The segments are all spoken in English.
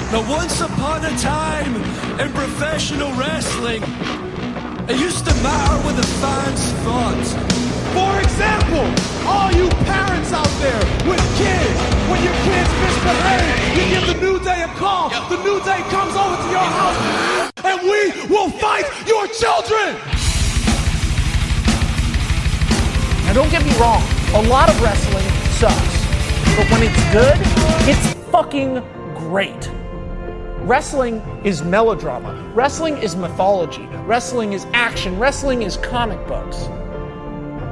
Now, once upon a time in professional wrestling, it used to matter what the fans thought. For example, all you parents out there with kids, when your kids misbehave, you give the New Day a call. The New Day comes over to your house, and we will fight your children. Now, don't get me wrong, a lot of wrestling sucks, but when it's good, it's fucking great. Wrestling is melodrama. Wrestling is mythology. Wrestling is action. Wrestling is comic books.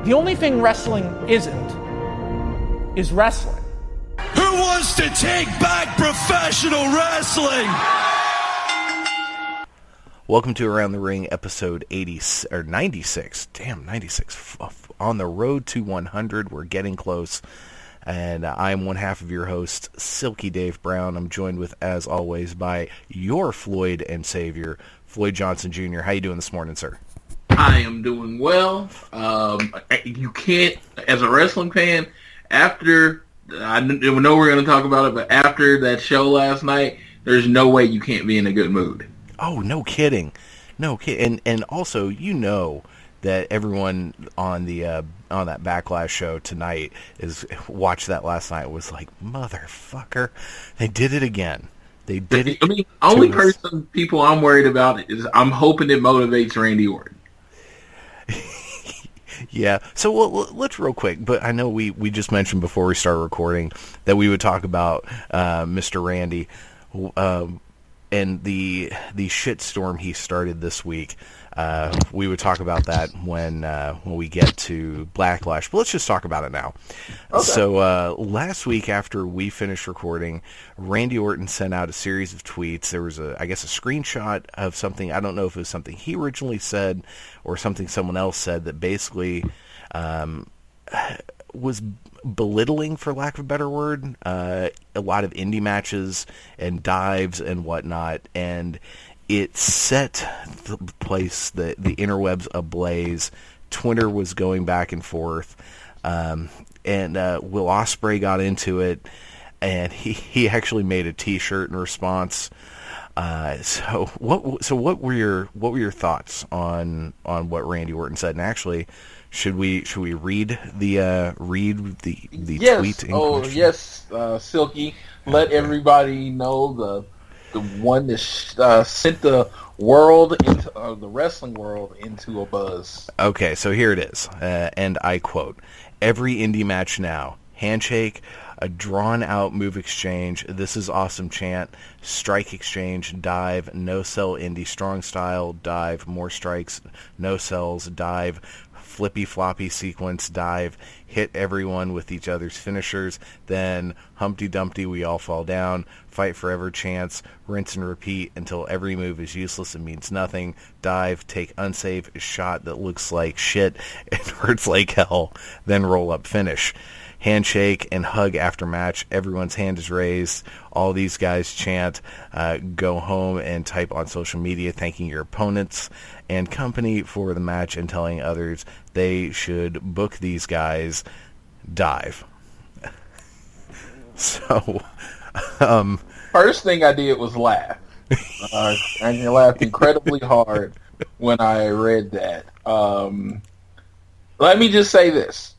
The only thing wrestling isn't is wrestling. Who wants to take back professional wrestling? Welcome to Around the Ring, episode 96. Damn, 96. On the road to 100. We're getting close. And I'm one half of your host, Silky Dave Brown. I'm joined with, as always, by your Floyd and Savior, Floyd Johnson Jr. How you doing this morning, sir? I am doing well. You can't, as a wrestling fan, after, I know we're going to talk about it, but after that show last night, there's no way you can't be in a good mood. Oh, no kidding. No kidding. And also, you know that everyone on the on that Backlash show tonight watched that last night was like, motherfucker, they did it again. They did it. I mean, only people I'm worried about is I'm hoping it motivates Randy Orton. Yeah. So let's real quick, but I know we just mentioned before we started recording that we would talk about Mr. Randy and the shitstorm he started this week. We would talk about that when we get to Backlash, but let's just talk about it now. Okay. So last week after we finished recording, Randy Orton sent out a series of tweets. There was a screenshot of something. I don't know if it was something he originally said or something someone else said that basically was belittling, for lack of a better word, a lot of indie matches and dives and whatnot, and it set the place, the interwebs ablaze. Twitter was going back and forth, and Will Ospreay got into it, and he actually made a T-shirt in response. So what were your thoughts on what Randy Orton said? And actually, should we read the tweet? In question? Yes, Silky. Let everybody know the one that sent the world into the wrestling world into a buzz. Okay, so here it is, and I quote: "Every indie match now, handshake, a drawn-out move exchange, this is awesome chant, strike exchange, dive, no-sell indie strong style, dive, more strikes, no-sells, dive, flippy-floppy sequence, dive, hit everyone with each other's finishers, then Humpty Dumpty, we all fall down, fight forever chance, rinse and repeat until every move is useless and means nothing, dive, take unsafe shot that looks like shit and hurts like hell, then roll up finish. Handshake and hug after match. Everyone's hand is raised. All these guys chant. Go home and type on social media thanking your opponents and company for the match and telling others they should book these guys. Dive." So, first thing I did was laugh. I laughed incredibly hard when I read that. Let me just say this.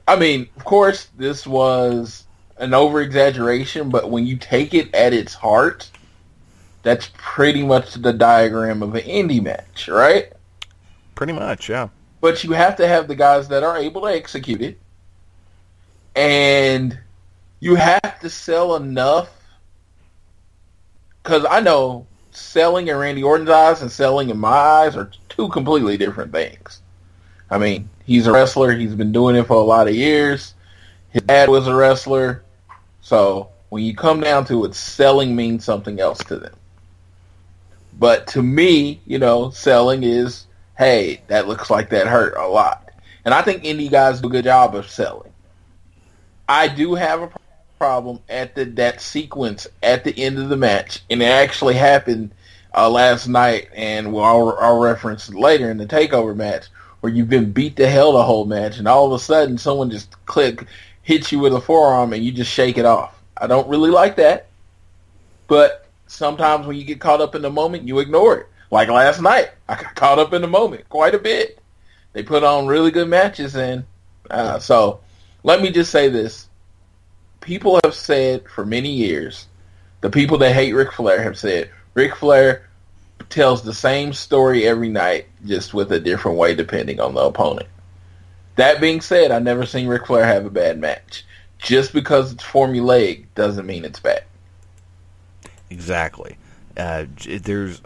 I mean, of course, this was an over-exaggeration, but when you take it at its heart, that's pretty much the diagram of an indie match, right? Pretty much, yeah. But you have to have the guys that are able to execute it, and you have to sell enough, because I know selling in Randy Orton's eyes and selling in my eyes are two completely different things. I mean, he's a wrestler. He's been doing it for a lot of years. His dad was a wrestler. So when you come down to it, selling means something else to them. But to me, selling is, hey, that looks like that hurt a lot. And I think indie guys do a good job of selling. I do have a problem at that sequence at the end of the match. And it actually happened last night, and I'll reference it later in the TakeOver match, where you've been beat to hell the whole match, and all of a sudden someone just hits you with a forearm and you just shake it off. I don't really like that. But sometimes when you get caught up in the moment, you ignore it. Like last night, I got caught up in the moment quite a bit. They put on really good matches, and so let me just say this. People have said for many years, the people that hate Ric Flair have said, Ric Flair tells the same story every night, just with a different way depending on the opponent. That being said, I've never seen Ric Flair have a bad match. Just because it's formulaic doesn't mean it's bad. Exactly. There's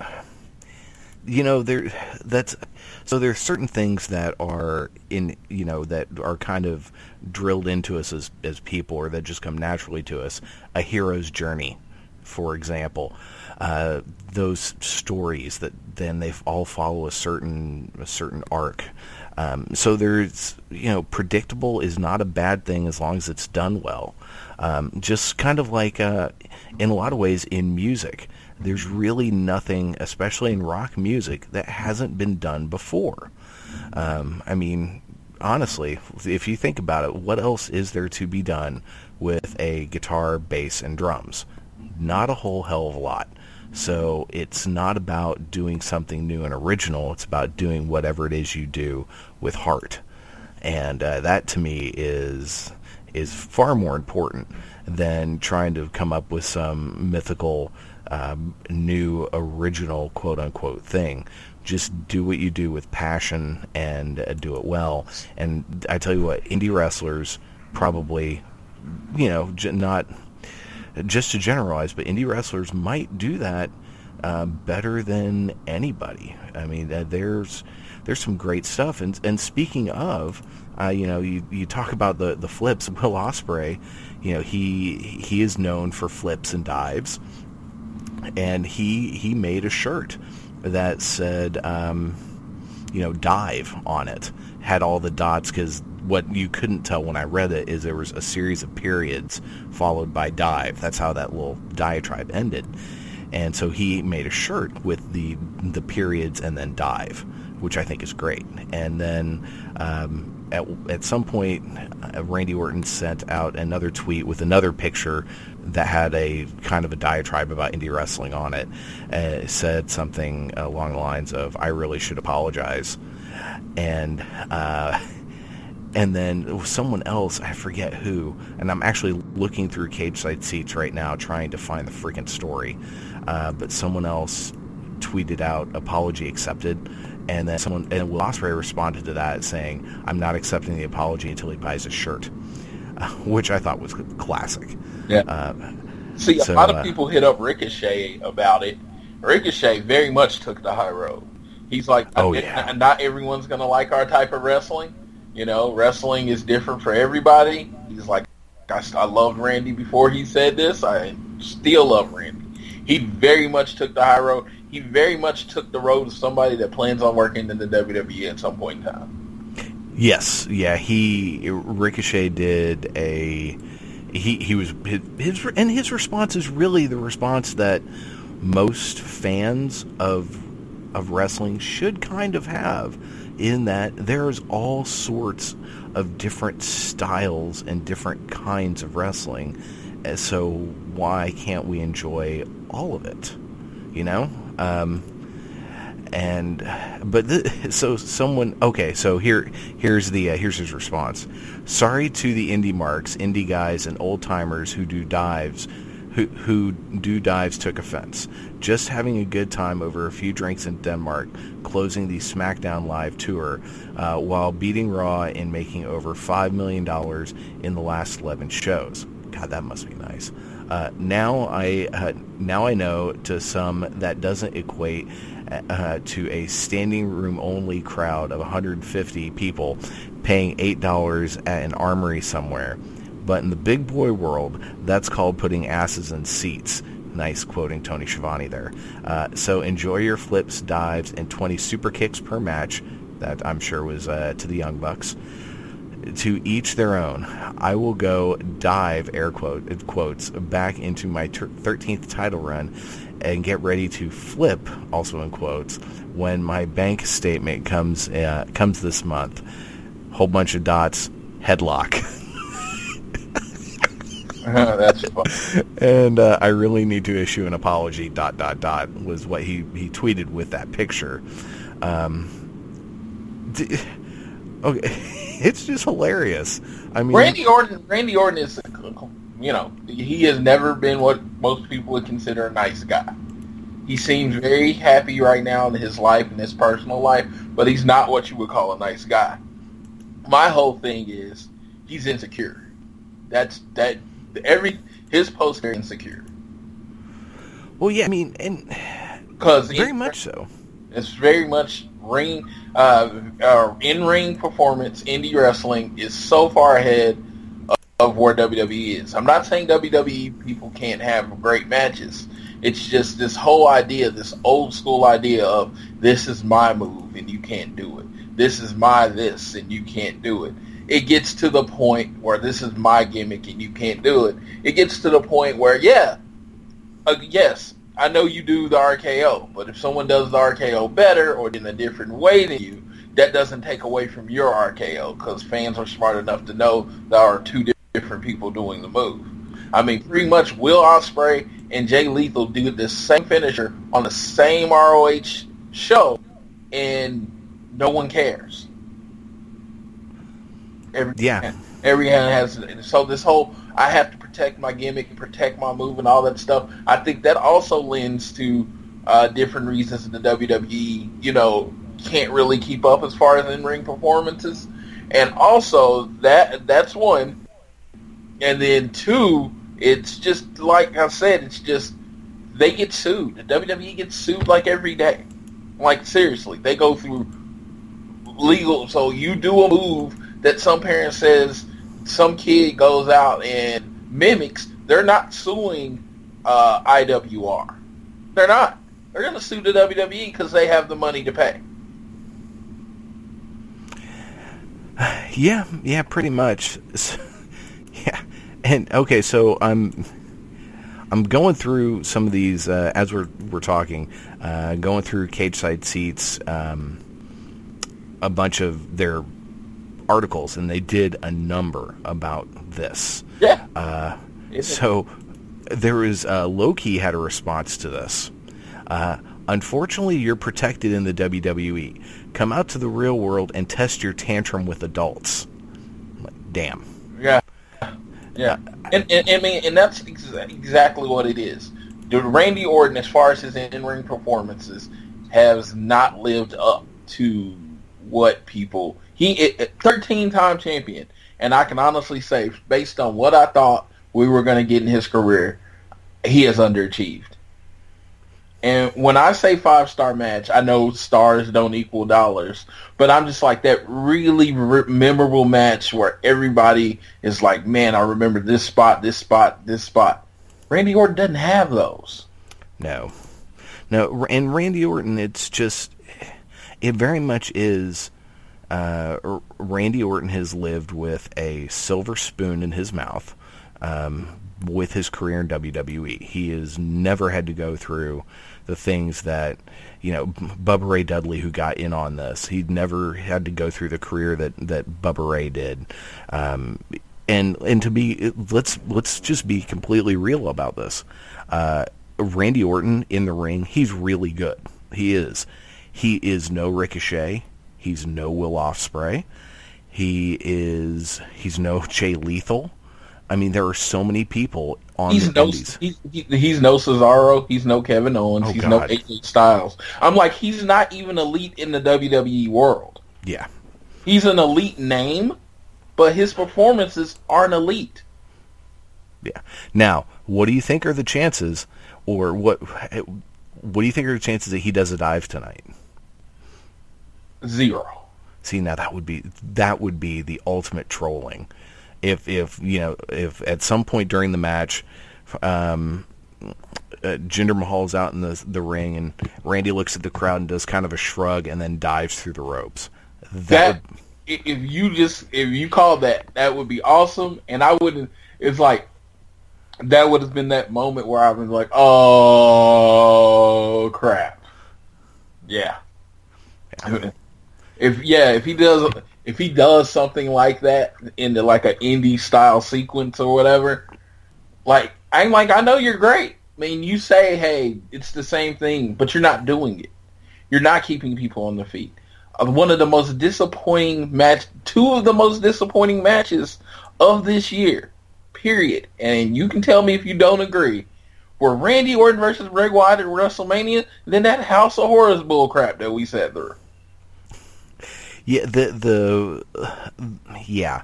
certain things that are that are kind of drilled into us as people, or that just come naturally to us. A hero's journey, for example. Those stories that then they all follow a certain arc. So there's, predictable is not a bad thing as long as it's done well. Just kind of like, in a lot of ways in music, there's really nothing, especially in rock music, that hasn't been done before. Honestly, if you think about it, what else is there to be done with a guitar, bass, and drums? Not a whole hell of a lot. So it's not about doing something new and original. It's about doing whatever it is you do with heart. And that, to me, is far more important than trying to come up with some mythical, new, original, quote-unquote thing. Just do what you do with passion and do it well. And I tell you what, indie wrestlers probably, not just to generalize, but indie wrestlers might do that better than anybody. I mean, there's some great stuff. And speaking of, you talk about the flips. Will Ospreay, he is known for flips and dives, and he made a shirt that said, dive on it. Had all the dots, because what you couldn't tell when I read it is there was a series of periods followed by dive. That's how that little diatribe ended. And so he made a shirt with the periods and then dive, which I think is great. And then at some point, Randy Orton sent out another tweet with another picture that had a kind of a diatribe about indie wrestling on it. It said something along the lines of, "I really should apologize." And then someone else, I forget who, and I'm actually looking through Cage Side Seats right now trying to find the freaking story, but someone else tweeted out, "Apology accepted," and then Will Ospreay responded to that saying, "I'm not accepting the apology until he buys a shirt," which I thought was classic. Yeah. A lot of people hit up Ricochet about it. Ricochet very much took the high road. He's like, not everyone's going to like our type of wrestling. Wrestling is different for everybody. He's like, I loved Randy before he said this. I still love Randy. He very much took the high road. He very much took the road of somebody that plans on working in the WWE at some point in time. Yes. Yeah. Ricochet did his response is really the response that most fans of wrestling should kind of have, in that there's all sorts of different styles and different kinds of wrestling. So why can't we enjoy all of it? Here's his response. "Sorry to the indie marks, indie guys, and old timers who do dives. Who do dives took offense. Just having a good time over a few drinks in Denmark, closing the SmackDown Live tour, while beating Raw and making over $5 million in the last 11 shows. God, that must be nice. Now I know to some that doesn't equate to a standing room only crowd of 150 people paying $8 at an armory somewhere. But in the big boy world, that's called putting asses in seats." Nice quoting Tony Schiavone there. So enjoy your flips, dives, and 20 super kicks per match. That I'm sure was to the Young Bucks. To each their own. I will go dive, air quotes, back into my 13th title run and get ready to flip, also in quotes, when my bank statement comes this month. Whole bunch of dots, headlock. That's fun. And I really need to issue an apology, ... was what he tweeted with that picture. Okay, it's just hilarious. I mean, Randy Orton is, he has never been what most people would consider a nice guy. He seems very happy right now in his life, in his personal life, but he's not what you would call a nice guy. My whole thing is he's insecure. His posts are insecure. Well, yeah, I mean, and because very much so. It's very much in-ring performance. Indie wrestling is so far ahead of where WWE is. I'm not saying WWE people can't have great matches. It's just this whole idea, this old school idea of this is my move and you can't do it. This is my this and you can't do it. It gets to the point where this is my gimmick and you can't do it. It gets to the point where, yes, I know you do the RKO, but if someone does the RKO better or in a different way than you, that doesn't take away from your RKO because fans are smart enough to know there are two different people doing the move. I mean, pretty much Will Ospreay and Jay Lethal do the same finisher on the same ROH show, and no one cares. Every hand has, so this whole I have to protect my gimmick and protect my move and all that stuff. I think that also lends to different reasons that the WWE, can't really keep up as far as in-ring performances. And also that's one. And then two, it's just like I said, it's just they get sued. The WWE gets sued like every day. Like seriously, they go through legal. So you do a move that some parent says some kid goes out and mimics, they're not suing IWR. They're not. They're going to sue the WWE because they have the money to pay. Yeah, pretty much. Yeah, and okay, so I'm going through some of these as we're talking, going through Cage Side Seats, a bunch of their articles, and they did a number about this. Yeah. So there is Loki had a response to this. Unfortunately, you're protected in the WWE. Come out to the real world and test your tantrum with adults. Damn. Yeah. And that's exactly what it is. Randy Orton, as far as his in-ring performances, has not lived up to what people... He 13-time champion, and I can honestly say, based on what I thought we were going to get in his career, he has underachieved. And when I say 5-star match, I know stars don't equal dollars, but I'm just like that really memorable match where everybody is like, man, I remember this spot, this spot, this spot. Randy Orton doesn't have those. No, and Randy Orton, it very much is... Randy Orton has lived with a silver spoon in his mouth with his career in WWE. He has never had to go through the things that, Bubba Ray Dudley, who got in on this, he'd never had to go through the career that Bubba Ray did. And to be, let's just be completely real about this. Randy Orton in the ring, he's really good. He is. He is no Ricochet. He's no Will Ospreay. He's no Jay Lethal. I mean, there are so many people on the indies. He's no Cesaro. He's no Kevin Owens. He's no AJ Styles. I'm like, he's not even elite in the WWE world. Yeah. He's an elite name, but his performances aren't elite. Yeah. Now, what do you think are the chances, or what do you think are the chances that he does a dive tonight? 0. See, now that would be the ultimate trolling. If at some point during the match, Jinder Mahal's out in the ring and Randy looks at the crowd and does kind of a shrug and then dives through the ropes. If you call that would be awesome. And I wouldn't. It's like that would have been that moment where I was like, oh crap, yeah. If he does something like that into like an indie style sequence or whatever, Like, I know you're great. I mean, you say, hey, it's the same thing, but you're not doing it. You're not keeping people on their feet. One of the most disappointing two of the most disappointing matches of this year, period. And you can tell me if you don't agree, were Randy Orton versus Bray Wyatt at WrestleMania, and then that House of Horrors bullcrap that we sat through. Yeah, yeah.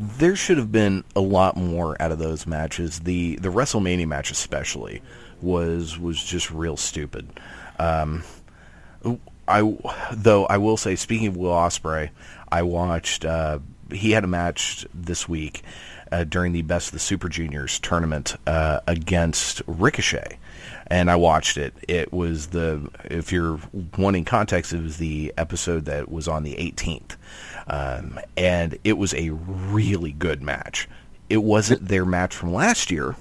There should have been a lot more out of those matches. The WrestleMania match especially was just real stupid. I will say, speaking of Will Ospreay, I watched. He had a match this week during the Best of the Super Juniors tournament against Ricochet, and I watched it. It was if you're wanting context, it was the episode that was on the 18th, and it was a really good match. It wasn't their match from last year,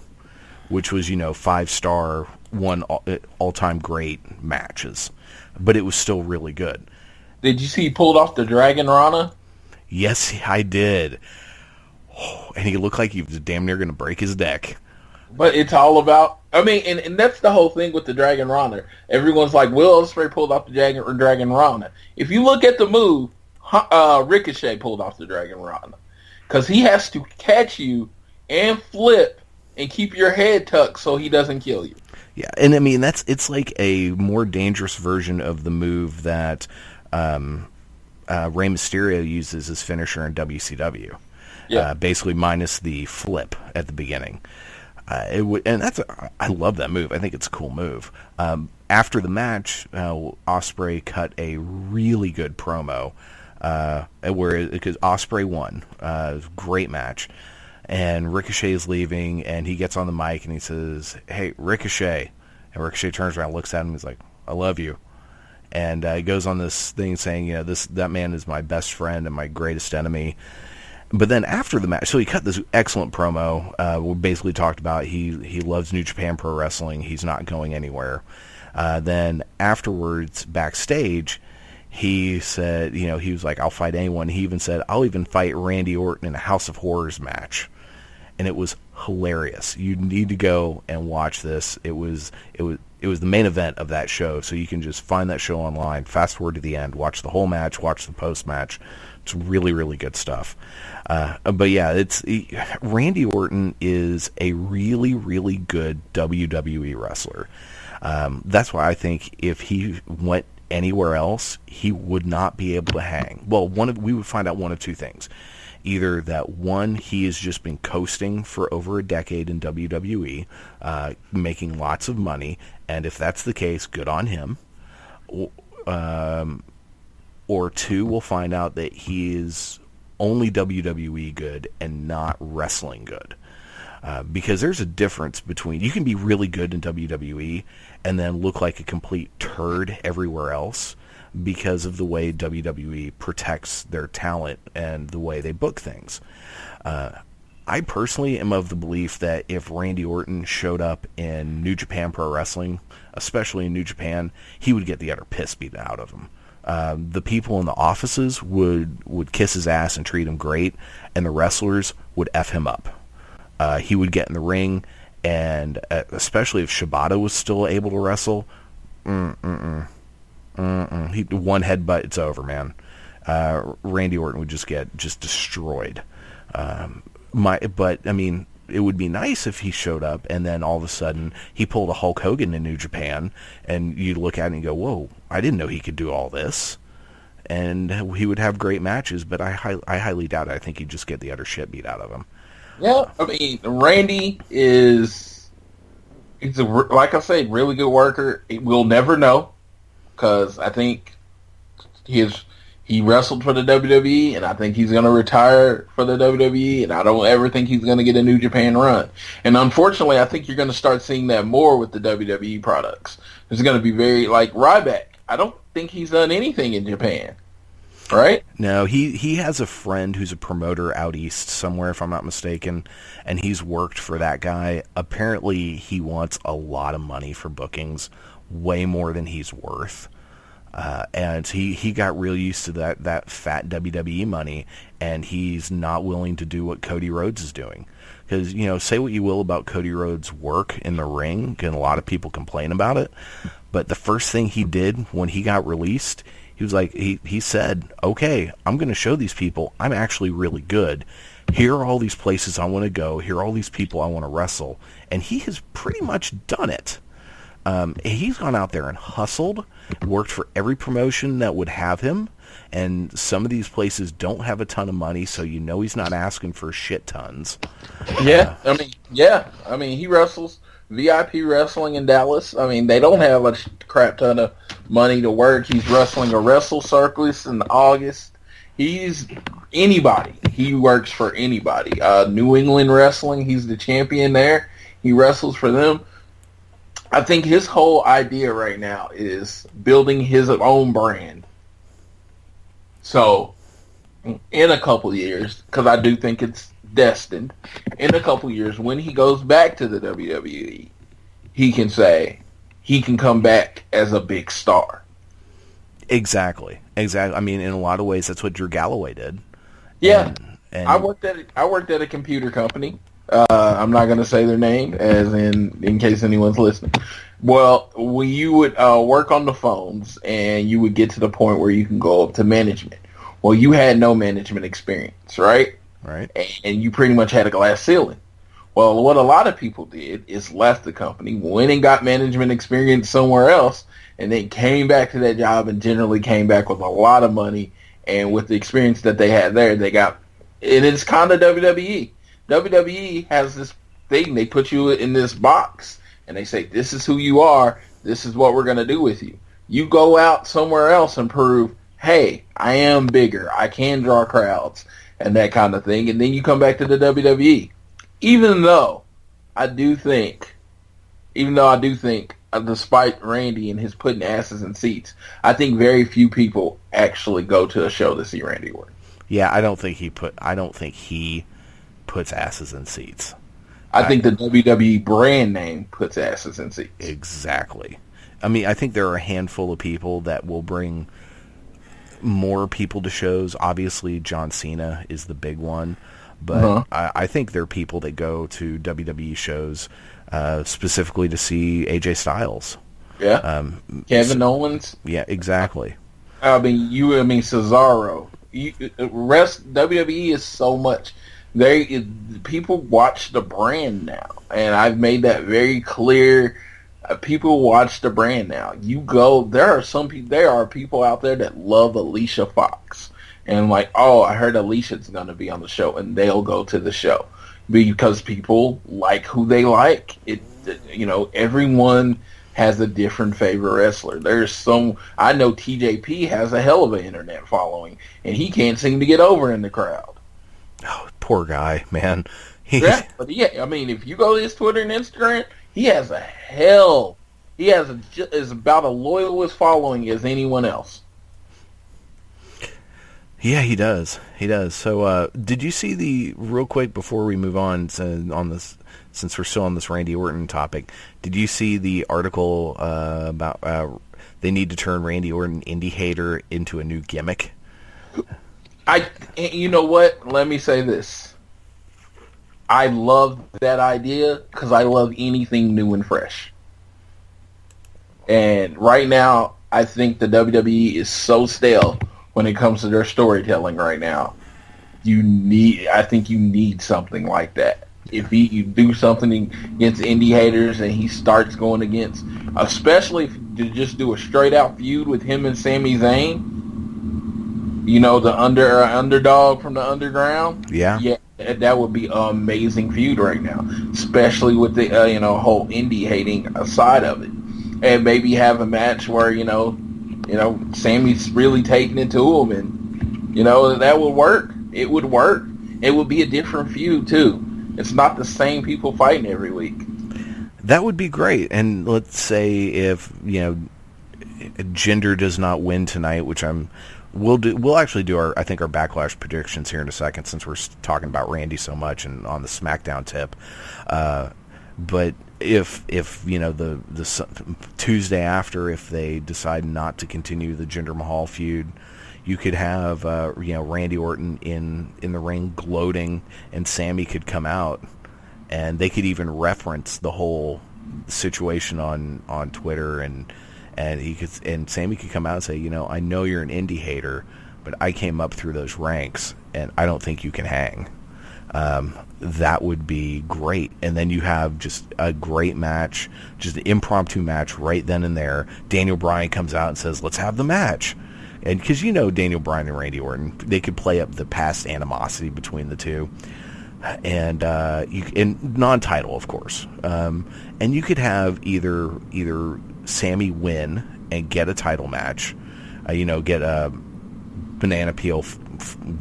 which was 5-star, one all-time great matches. But it was still really good. Did you see he pulled off the Dragon Rana? Yes, I did. Oh, and he looked like he was damn near going to break his neck. But it's all about... I mean, and that's the whole thing with the Dragon Rana. Everyone's like, Will Ospreay pulled off the Dragon Rana. If you look at the move, Ricochet pulled off the Dragon Rana. Because he has to catch you and flip and keep your head tucked so he doesn't kill you. Yeah, and I mean it's like a more dangerous version of the move that Rey Mysterio uses as finisher in WCW. Yeah, basically minus the flip at the beginning. I love that move. I think it's a cool move. After the match, Ospreay cut a really good promo because Ospreay won. Great match. And Ricochet is leaving, and he gets on the mic, and he says, "Hey, Ricochet." And Ricochet turns around, looks at him, and he's like, "I love you." And he goes on this thing saying, that man is my best friend and my greatest enemy. But then after the match, so he cut this excellent promo. We basically talked about he loves New Japan Pro Wrestling. He's not going anywhere. Then afterwards, backstage, he said, he was like, "I'll fight anyone." He even said, "I'll even fight Randy Orton in a House of Horrors match." And it was hilarious. You need to go and watch this. It was the main event of that show, so you can just find that show online, fast forward to the end, watch the whole match, watch the post-match. It's really, really good stuff. But yeah, Randy Orton is a really, really good WWE wrestler. That's why I think if he went anywhere else, he would not be able to hang. Well, we would find out one of two things. Either that, one, he has just been coasting for over a decade in WWE, making lots of money, and if that's the case, good on him. Or two, we'll find out that he is only WWE good and not wrestling good. Because there's a difference between, you can be really good in WWE and then look like a complete turd everywhere else because of the way WWE protects their talent and the way they book things. I personally am of the belief that if Randy Orton showed up in New Japan Pro Wrestling, especially in New Japan, he would get the utter piss beaten out of him. The people in the offices would kiss his ass and treat him great, and the wrestlers would F him up. He would get in the ring, and especially if Shibata was still able to wrestle, one headbutt, it's over, man. Randy Orton would just get destroyed. But I mean, it would be nice if he showed up and then all of a sudden he pulled a Hulk Hogan in New Japan, and you look at it and go, "Whoa, I didn't know he could do all this." And he would have great matches, but I highly doubt it. I think he'd just get the utter shit beat out of him. Yeah, I mean, Randy he's like I said, really good worker. We'll never know, because I think he wrestled for the WWE, and I think he's going to retire for the WWE, and I don't ever think he's going to get a New Japan run. And unfortunately, I think you're going to start seeing that more with the WWE products. It's going to be very, like Ryback. I don't think he's done anything in Japan, right? No, he has a friend who's a promoter out east somewhere, if I'm not mistaken, and he's worked for that guy. Apparently, he wants a lot of money for bookings, way more than he's worth. And he got real used to that fat WWE money, and he's not willing to do what Cody Rhodes is doing. Because, say what you will about Cody Rhodes' work in the ring, and a lot of people complain about it, but the first thing he did when he got released, he was like, he said, okay, I'm going to show these people I'm actually really good. Here are all these places I want to go. Here are all these people I want to wrestle. And he has pretty much done it. He's gone out there and hustled, worked for every promotion that would have him, and some of these places don't have a ton of money, so he's not asking for shit tons. Yeah, he wrestles VIP wrestling in Dallas. I mean, they don't have a crap ton of money to work. He's wrestling a Wrestle Circus in August. He's anybody. He works for anybody. New England Wrestling, he's the champion there. He wrestles for them. I think his whole idea right now is building his own brand. So, in a couple years, because I do think it's destined, in a couple years, when he goes back to the WWE, he can say he can come back as a big star. Exactly. I mean, in a lot of ways, that's what Drew Galloway did. Yeah, and I worked at a computer company. I'm not going to say their name, as in case anyone's listening. Well, when you would work on the phones, and you would get to the point where you can go up to management. Well, you had no management experience, right? Right. And you pretty much had a glass ceiling. Well, what a lot of people did is left the company, went and got management experience somewhere else, and then came back to that job and generally came back with a lot of money. And with the experience that they had there, they got, and it's kind of WWE. WWE has this thing. They put you in this box, and they say, this is who you are. This is what we're going to do with you. You go out somewhere else and prove, hey, I am bigger. I can draw crowds and that kind of thing. And then you come back to the WWE. Even though I do think, despite Randy and his putting asses in seats, I think very few people actually go to a show to see Randy Orton. Yeah, I don't think he puts asses in seats. I think the WWE brand name puts asses in seats. Exactly. I mean, I think there are a handful of people that will bring more people to shows. Obviously, John Cena is the big one. But I think there are people that go to WWE shows specifically to see AJ Styles. Yeah. Kevin Owens. Yeah, exactly. I mean, Cesaro. WWE is so much. People watch the brand now, and I've made that very clear. People watch the brand now. You go. There are people out there that love Alicia Fox, and like, oh, I heard Alicia's going to be on the show, and they'll go to the show because people like who they like. Everyone has a different favorite wrestler. I know TJP has a hell of an internet following, and he can't seem to get over in the crowd. Oh, poor guy, man. I mean, if you go to his Twitter and Instagram, he has is about as loyal as following as anyone else. Yeah, he does. So, did you see real quick before we move on this, since we're still on this Randy Orton topic, did you see the article about they need to turn Randy Orton indie hater into a new gimmick? You know what? Let me say this. I love that idea because I love anything new and fresh. And right now, I think the WWE is so stale when it comes to their storytelling right now. I think you need something like that. If you do something against indie haters and he starts going against, especially if you just do a straight out feud with him and Sami Zayn, the underdog from the underground. Yeah, that would be an amazing feud right now, especially with the whole indie hating side of it, and maybe have a match where Sammy's really taking it to him, and that would work. It would work. It would be a different feud too. It's not the same people fighting every week. That would be great. And let's say if Gender does not win tonight, which we'll actually do our Backlash predictions here in a second, since we're talking about Randy so much and on the SmackDown tip. But if the Tuesday after, if they decide not to continue the Jinder Mahal feud, you could have Randy Orton in the ring gloating, and Sammy could come out, and they could even reference the whole situation on Twitter, and Sammy could come out and say, I know you're an indie hater, but I came up through those ranks, and I don't think you can hang. That would be great. And then you have just a great match, just an impromptu match right then and there. Daniel Bryan comes out and says, let's have the match. And because Daniel Bryan and Randy Orton, they could play up the past animosity between the two. And non-title, of course. And you could have either Sammy win and get a title match, get a banana peel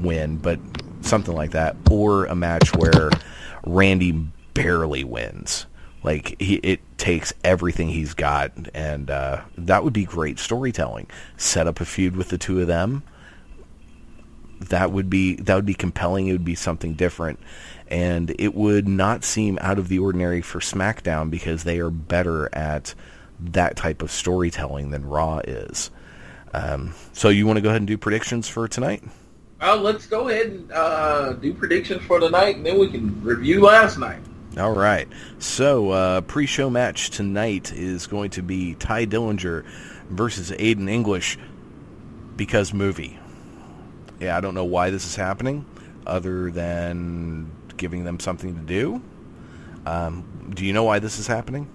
win, but something like that, or a match where Randy barely wins. Like, it takes everything he's got, and that would be great storytelling. Set up a feud with the two of them. That would be compelling. It would be something different, and it would not seem out of the ordinary for SmackDown, because they are better at that type of storytelling than Raw is. So you want to go ahead and do predictions for tonight? Let's go ahead and do predictions for tonight, and then we can review last night. All right. So, pre-show match tonight is going to be Ty Dillinger versus Aiden English, because movie. Yeah, I don't know why this is happening, other than giving them something to do. Do you know why this is happening?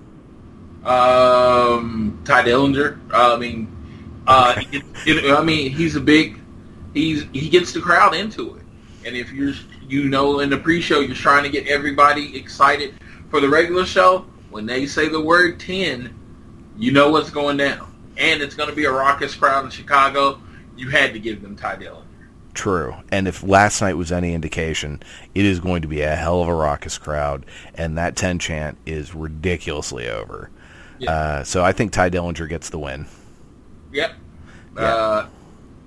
Ty Dillinger. He gets the crowd into it. And if you're, in the pre-show, you're trying to get everybody excited for the regular show, when they say the word 10, you know what's going down. And it's going to be a raucous crowd in Chicago. You had to give them Ty Dillinger. True. And if last night was any indication, it is going to be a hell of a raucous crowd, and that 10 chant is ridiculously over. Yeah. So I think Ty Dillinger gets the win. Yep. Yeah.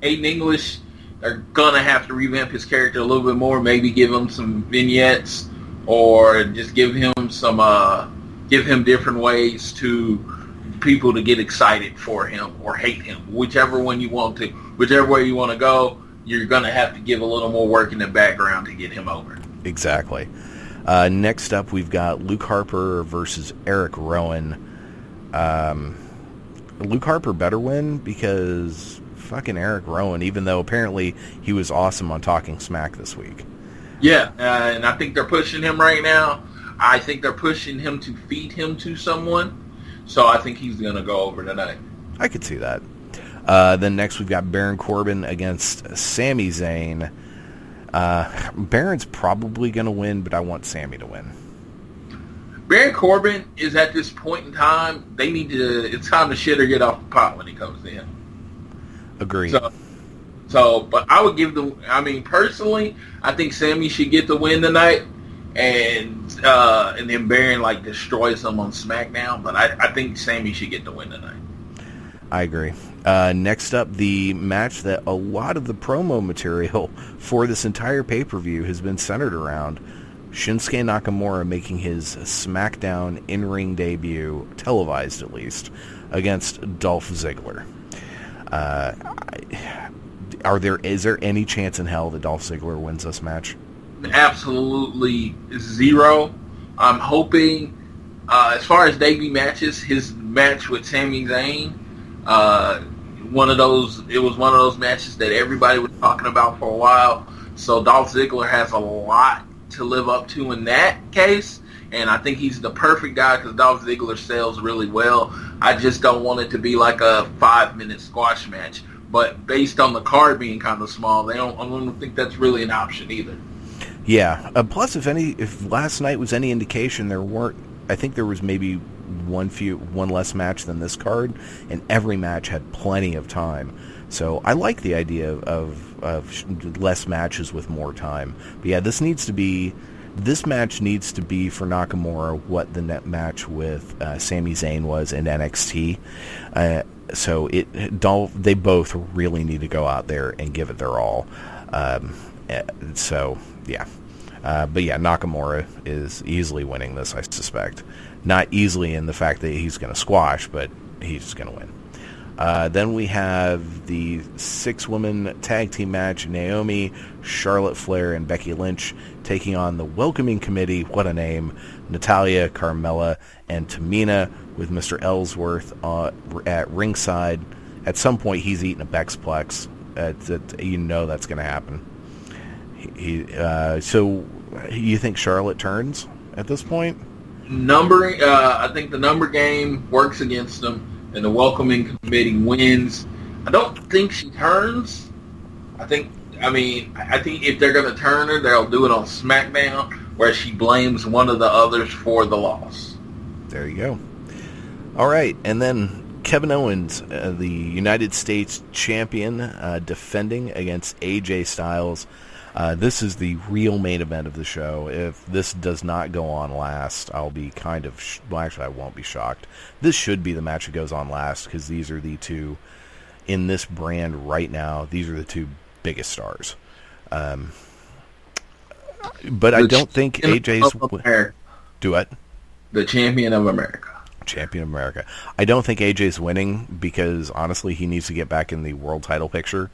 Aiden English, they're going to have to revamp his character a little bit more, maybe give him some vignettes, or just give him different ways to people to get excited for him or hate him. Whichever way you want to go, you're going to have to give a little more work in the background to get him over. Exactly. Next up, we've got Luke Harper versus Eric Rowan. Luke Harper better win, because fucking Eric Rowan, even though apparently he was awesome on Talking Smack this week. Yeah, and I think they're pushing him right now. I think they're pushing him to feed him to someone. So I think he's going to go over tonight. I could see that. Then next we've got Baron Corbin against Sami Zayn. Baron's probably going to win, but I want Sami to win. Baron Corbin is at this point in time, it's time to shit or get off the pot when he comes in. Agreed. But I would personally, I think Sami should get the win tonight, and then Baron destroys him on SmackDown. But I think Sami should get the win tonight. I agree. Next up, the match that a lot of the promo material for this entire pay-per-view has been centered around. Shinsuke Nakamura making his SmackDown in-ring debut, televised at least, against Dolph Ziggler. Is there any chance in hell that Dolph Ziggler wins this match? Absolutely zero. I'm hoping, as far as debut matches, his match with Sami Zayn, it was one of those matches that everybody was talking about for a while. So Dolph Ziggler has a lot to live up to in that case, and I think he's the perfect guy because Dolph Ziggler sells really well. I just don't want it to be like a 5-minute squash match. But based on the card being kind of small, I don't think that's really an option either. Yeah. Plus, if last night was any indication, I think there was maybe one less match than this card, and every match had plenty of time. So I like the idea of less matches with more time. But yeah, this match needs to be for Nakamura what the net match with Sami Zayn was in NXT. So they both really need to go out there and give it their all. So yeah. But yeah, Nakamura is easily winning this, I suspect. Not easily in the fact that he's going to squash, but he's going to win. Then we have the 6-woman tag team match. Naomi, Charlotte Flair, and Becky Lynch taking on the Welcoming Committee. What a name. Natalya, Carmella, and Tamina with Mr. Ellsworth at ringside. At some point, he's eating a Bexplex. You know that's going to happen. So you think Charlotte turns at this point? Numbering, I think the number game works against them, and the Welcoming Committee wins. I don't think she turns. I think if they're going to turn her, they'll do it on SmackDown, where she blames one of the others for the loss. There you go. All right, and then Kevin Owens, the United States champion, defending against AJ Styles. This is the real main event of the show. If this does not go on last, I'll be kind of... actually, I won't be shocked. This should be the match that goes on last, because these are the two, in this brand right now, these are the two biggest stars. But I don't think AJ's... Do what? The champion of America. Champion of America. I don't think AJ's winning, because, honestly, he needs to get back in the world title picture.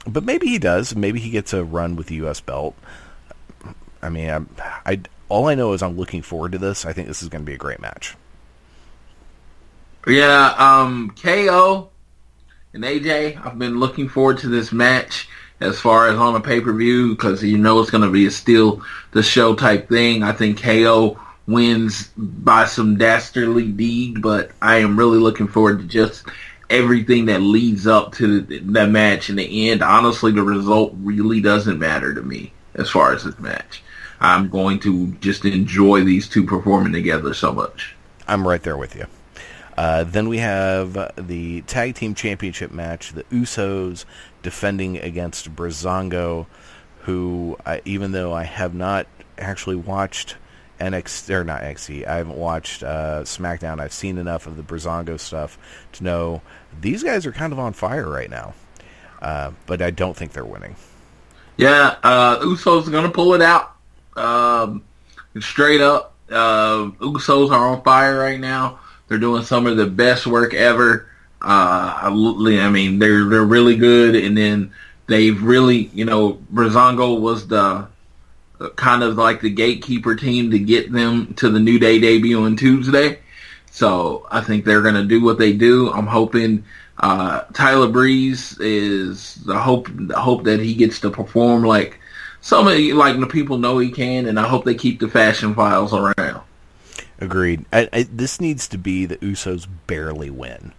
But maybe he does. Maybe he gets a run with the U.S. belt. I mean, all I know is I'm looking forward to this. I think this is going to be a great match. Yeah, KO and AJ, I've been looking forward to this match as far as on a pay-per-view, because you know it's going to be a steal the show type thing. I think KO wins by some dastardly deed, but I am really looking forward to just everything that leads up to that match in the end. Honestly, the result really doesn't matter to me as far as this match. I'm going to just enjoy these two performing together so much. I'm right there with you. Then we have the Tag Team Championship match, the Usos defending against Breezango, who, even though I have not actually watched NXT, or not NXT, I haven't watched SmackDown. I've seen enough of the Breezango stuff to know these guys are kind of on fire right now. But I don't think they're winning. Yeah, Usos are going to pull it out. Straight up, Usos are on fire right now. They're doing some of the best work ever. I mean, they're really good. And then they've really, Breezango was the kind of like the gatekeeper team to get them to the New Day debut on Tuesday. So I think they're going to do what they do. I'm hoping Tyler Breeze is the hope that he gets to perform like the people know he can, and I hope they keep the fashion files around. Agreed. This needs to be the Usos barely win.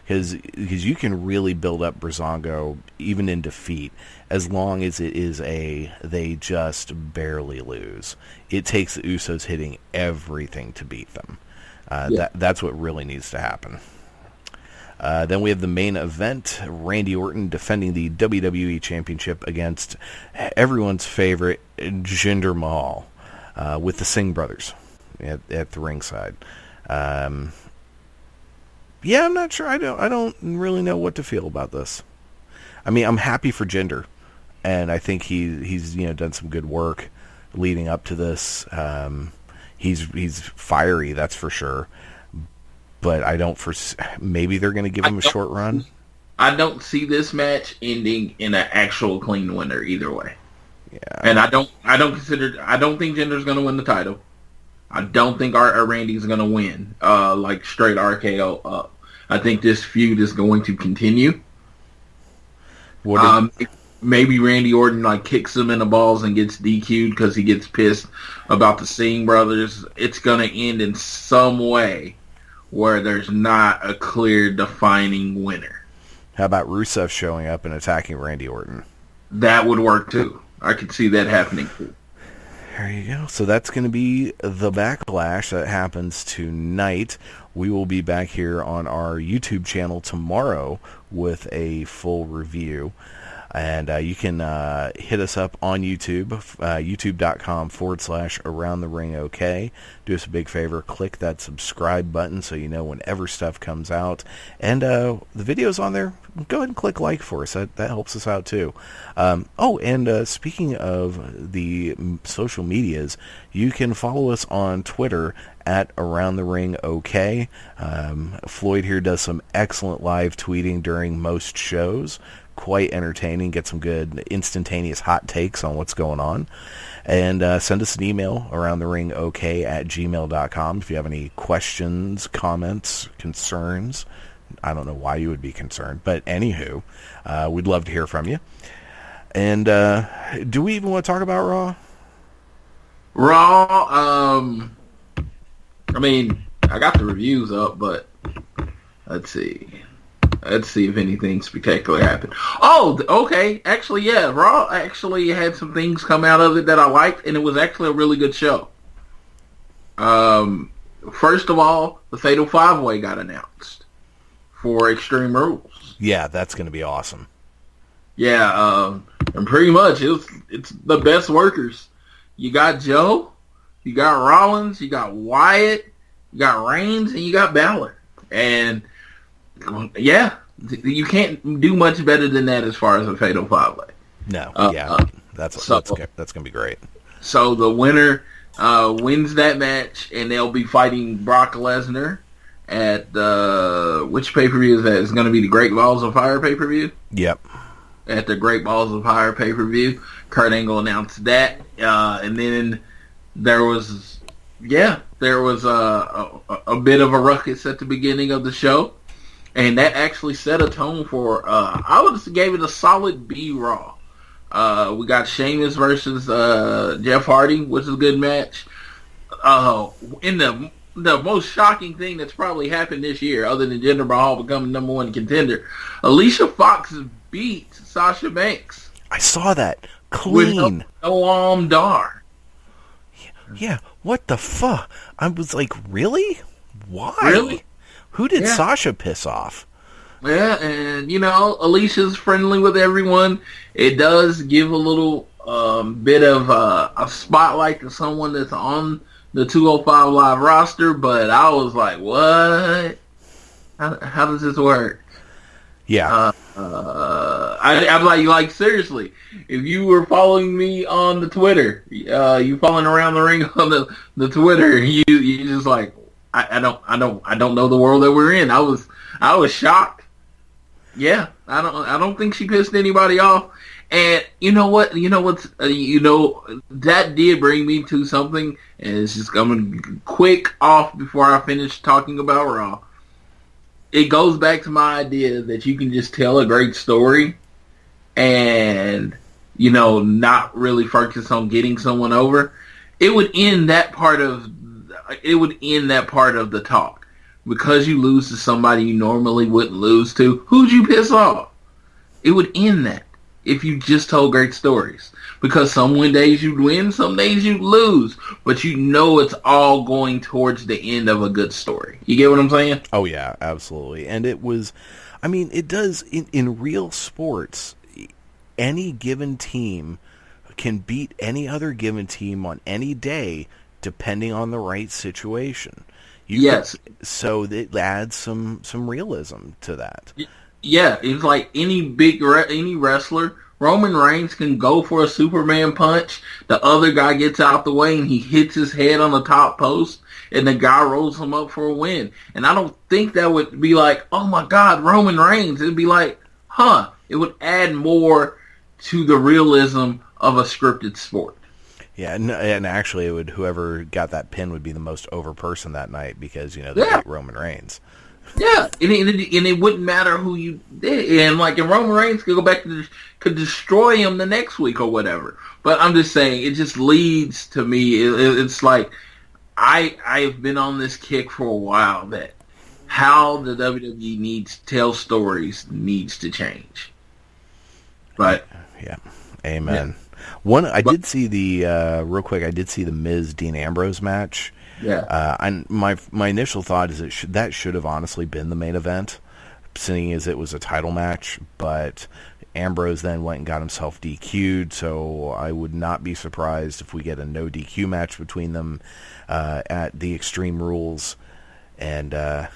Because you can really build up Breezango even in defeat, as long as it is they just barely lose. It takes the Usos hitting everything to beat them. That's what really needs to happen. Then we have the main event, Randy Orton defending the WWE Championship against everyone's favorite Jinder Mahal with the Singh brothers at the ringside. Yeah, I'm not sure. I don't really know what to feel about this. I mean, I'm happy for Jinder, and I think he's done some good work leading up to this. He's fiery, that's for sure. But I don't maybe they're going to give him a short run. I don't see this match ending in an actual clean winner either way. Yeah, and I don't think Jinder's going to win the title. I don't think Randy's going to win, like straight RKO up. I think this feud is going to continue. Maybe Randy Orton kicks him in the balls and gets DQ'd because he gets pissed about the Singh brothers. It's going to end in some way where there's not a clear defining winner. How about Rusev showing up and attacking Randy Orton? That would work too. I could see that happening too. There you go. So that's going to be the Backlash that happens tonight. We will be back here on our YouTube channel tomorrow with a full review. And you can hit us up on YouTube, youtube.com/AroundTheRingOK. Do us a big favor, click that subscribe button so you know whenever stuff comes out. And the video's on there. Go ahead and click like for us. That helps us out too. Speaking of the social medias, you can follow us on Twitter at AroundTheRingOK. Floyd here does some excellent live tweeting during most shows. Quite entertaining. Get some good instantaneous hot takes on what's going on. And send us an email, aroundtheringok@gmail.com, if you have any questions, comments, concerns. I don't know why you would be concerned, but anywho, we'd love to hear from you. And do we even want to talk about Raw? Raw, I mean, I got the reviews up, but let's see. Let's see if anything spectacular happened. Oh, okay. Actually, yeah. Raw actually had some things come out of it that I liked, and it was actually a really good show. First of all, the Fatal 5-Way got announced for Extreme Rules. Yeah, that's going to be awesome. Yeah, and pretty much it's the best workers. You got Joe, you got Rollins, you got Wyatt, you got Reigns, and you got Balor. And yeah, you can't do much better than that as far as a Fatal 5-Way. No, that's going to be great. So the winner wins that match, and they'll be fighting Brock Lesnar at which pay-per-view is that? It's going to be the Great Balls of Fire pay-per-view? Yep. At the Great Balls of Fire pay-per-view. Kurt Angle announced that. And then there was a bit of a ruckus at the beginning of the show. And that actually set a tone for, I would have gave it a solid B Raw. We got Sheamus versus Jeff Hardy, which is a good match. In the most shocking thing that's probably happened this year, other than Jinder Mahal becoming number one contender, Alicia Fox beat Sasha Banks. I saw that. Clean. With no Dar. Yeah, what the fuck? I was like, really? Why? Really? Who did Sasha piss off? Yeah, and, Alicia's friendly with everyone. It does give a little bit of a spotlight to someone that's on the 205 Live roster, but I was like, what? How does this work? Yeah. I'm like, seriously, if you were following me on the Twitter, you following Around the Ring on the Twitter, you just like, I don't know the world that we're in. I was shocked. Yeah, I don't think she pissed anybody off. And you know what? That did bring me to something, and it's just coming quick off before I finish talking about Raw. It goes back to my idea that you can just tell a great story and, not really focus on getting someone over. It would end that part of the talk. Because you lose to somebody you normally wouldn't lose to, who'd you piss off? It would end that if you just told great stories. Because some days you'd win, some days you'd lose. But it's all going towards the end of a good story. You get what I'm saying? Oh, yeah, absolutely. And it does, in real sports, any given team can beat any other given team on any day, depending on the right situation. So it adds some realism to that. Yeah, it's like any wrestler. Roman Reigns can go for a Superman punch. The other guy gets out the way and he hits his head on the top post, and the guy rolls him up for a win. And I don't think that would be like, oh my God, Roman Reigns. It'd be like, it would add more to the realism of a scripted sport. Yeah, and actually, whoever got that pin would be the most over person that night because they beat Roman Reigns. Yeah, and it wouldn't matter who you did, and Roman Reigns could go back could destroy him the next week or whatever. But I'm just saying, it just leads to me. It's like I've been on this kick for a while that how the WWE tell stories needs to change. But yeah, amen. Yeah. I did see the real quick. I did see the Miz Dean Ambrose match. Yeah. And my initial thought is that should have honestly been the main event, seeing as it was a title match. But Ambrose then went and got himself DQ'd, so I would not be surprised if we get a no DQ match between them at the Extreme Rules. And okay,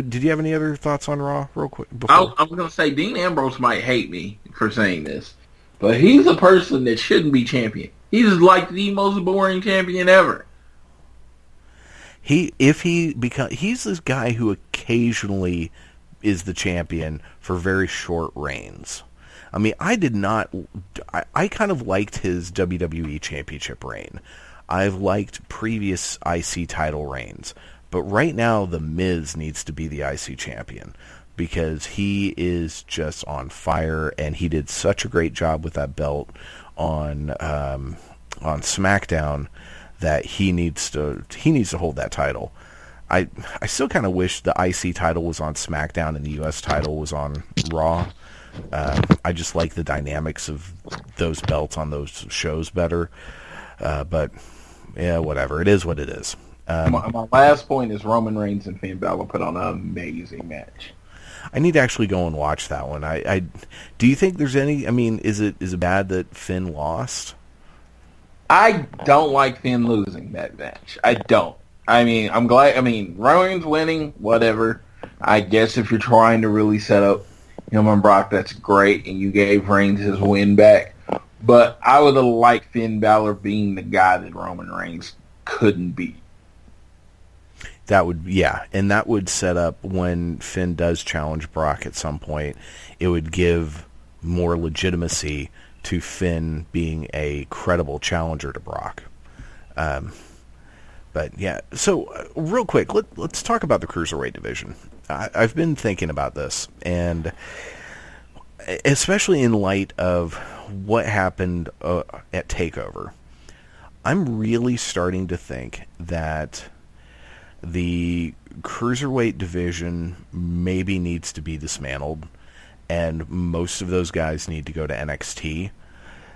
did you have any other thoughts on Raw real quick? I'm going to say Dean Ambrose might hate me for saying this, but he's a person that shouldn't be champion. He's like the most boring champion ever. He's this guy who occasionally is the champion for very short reigns. I mean, I kind of liked his WWE Championship reign. I've liked previous IC title reigns. But right now, The Miz needs to be the IC champion because he is just on fire, and he did such a great job with that belt on SmackDown that he needs to hold that title. I still kind of wish the IC title was on SmackDown and the US title was on Raw. I just like the dynamics of those belts on those shows better. But yeah, whatever. It is what it is. My last point is Roman Reigns and Finn Balor put on an amazing match. I need to actually go and watch that one. Do you think there's any? I mean, is it bad that Finn lost? I don't like Finn losing that match. I don't. I mean, I'm glad. I mean, Roman's winning, whatever. I guess if you're trying to really set up him and Brock, that's great, and you gave Reigns his win back. But I would have liked Finn Balor being the guy that Roman Reigns couldn't beat. That would, yeah, and that would set up when Finn does challenge Brock at some point. It would give more legitimacy to Finn being a credible challenger to Brock. But yeah, so real quick, let's talk about the Cruiserweight division. I've been thinking about this, and especially in light of what happened at TakeOver, I'm really starting to think that the Cruiserweight division maybe needs to be dismantled, and most of those guys need to go to NXT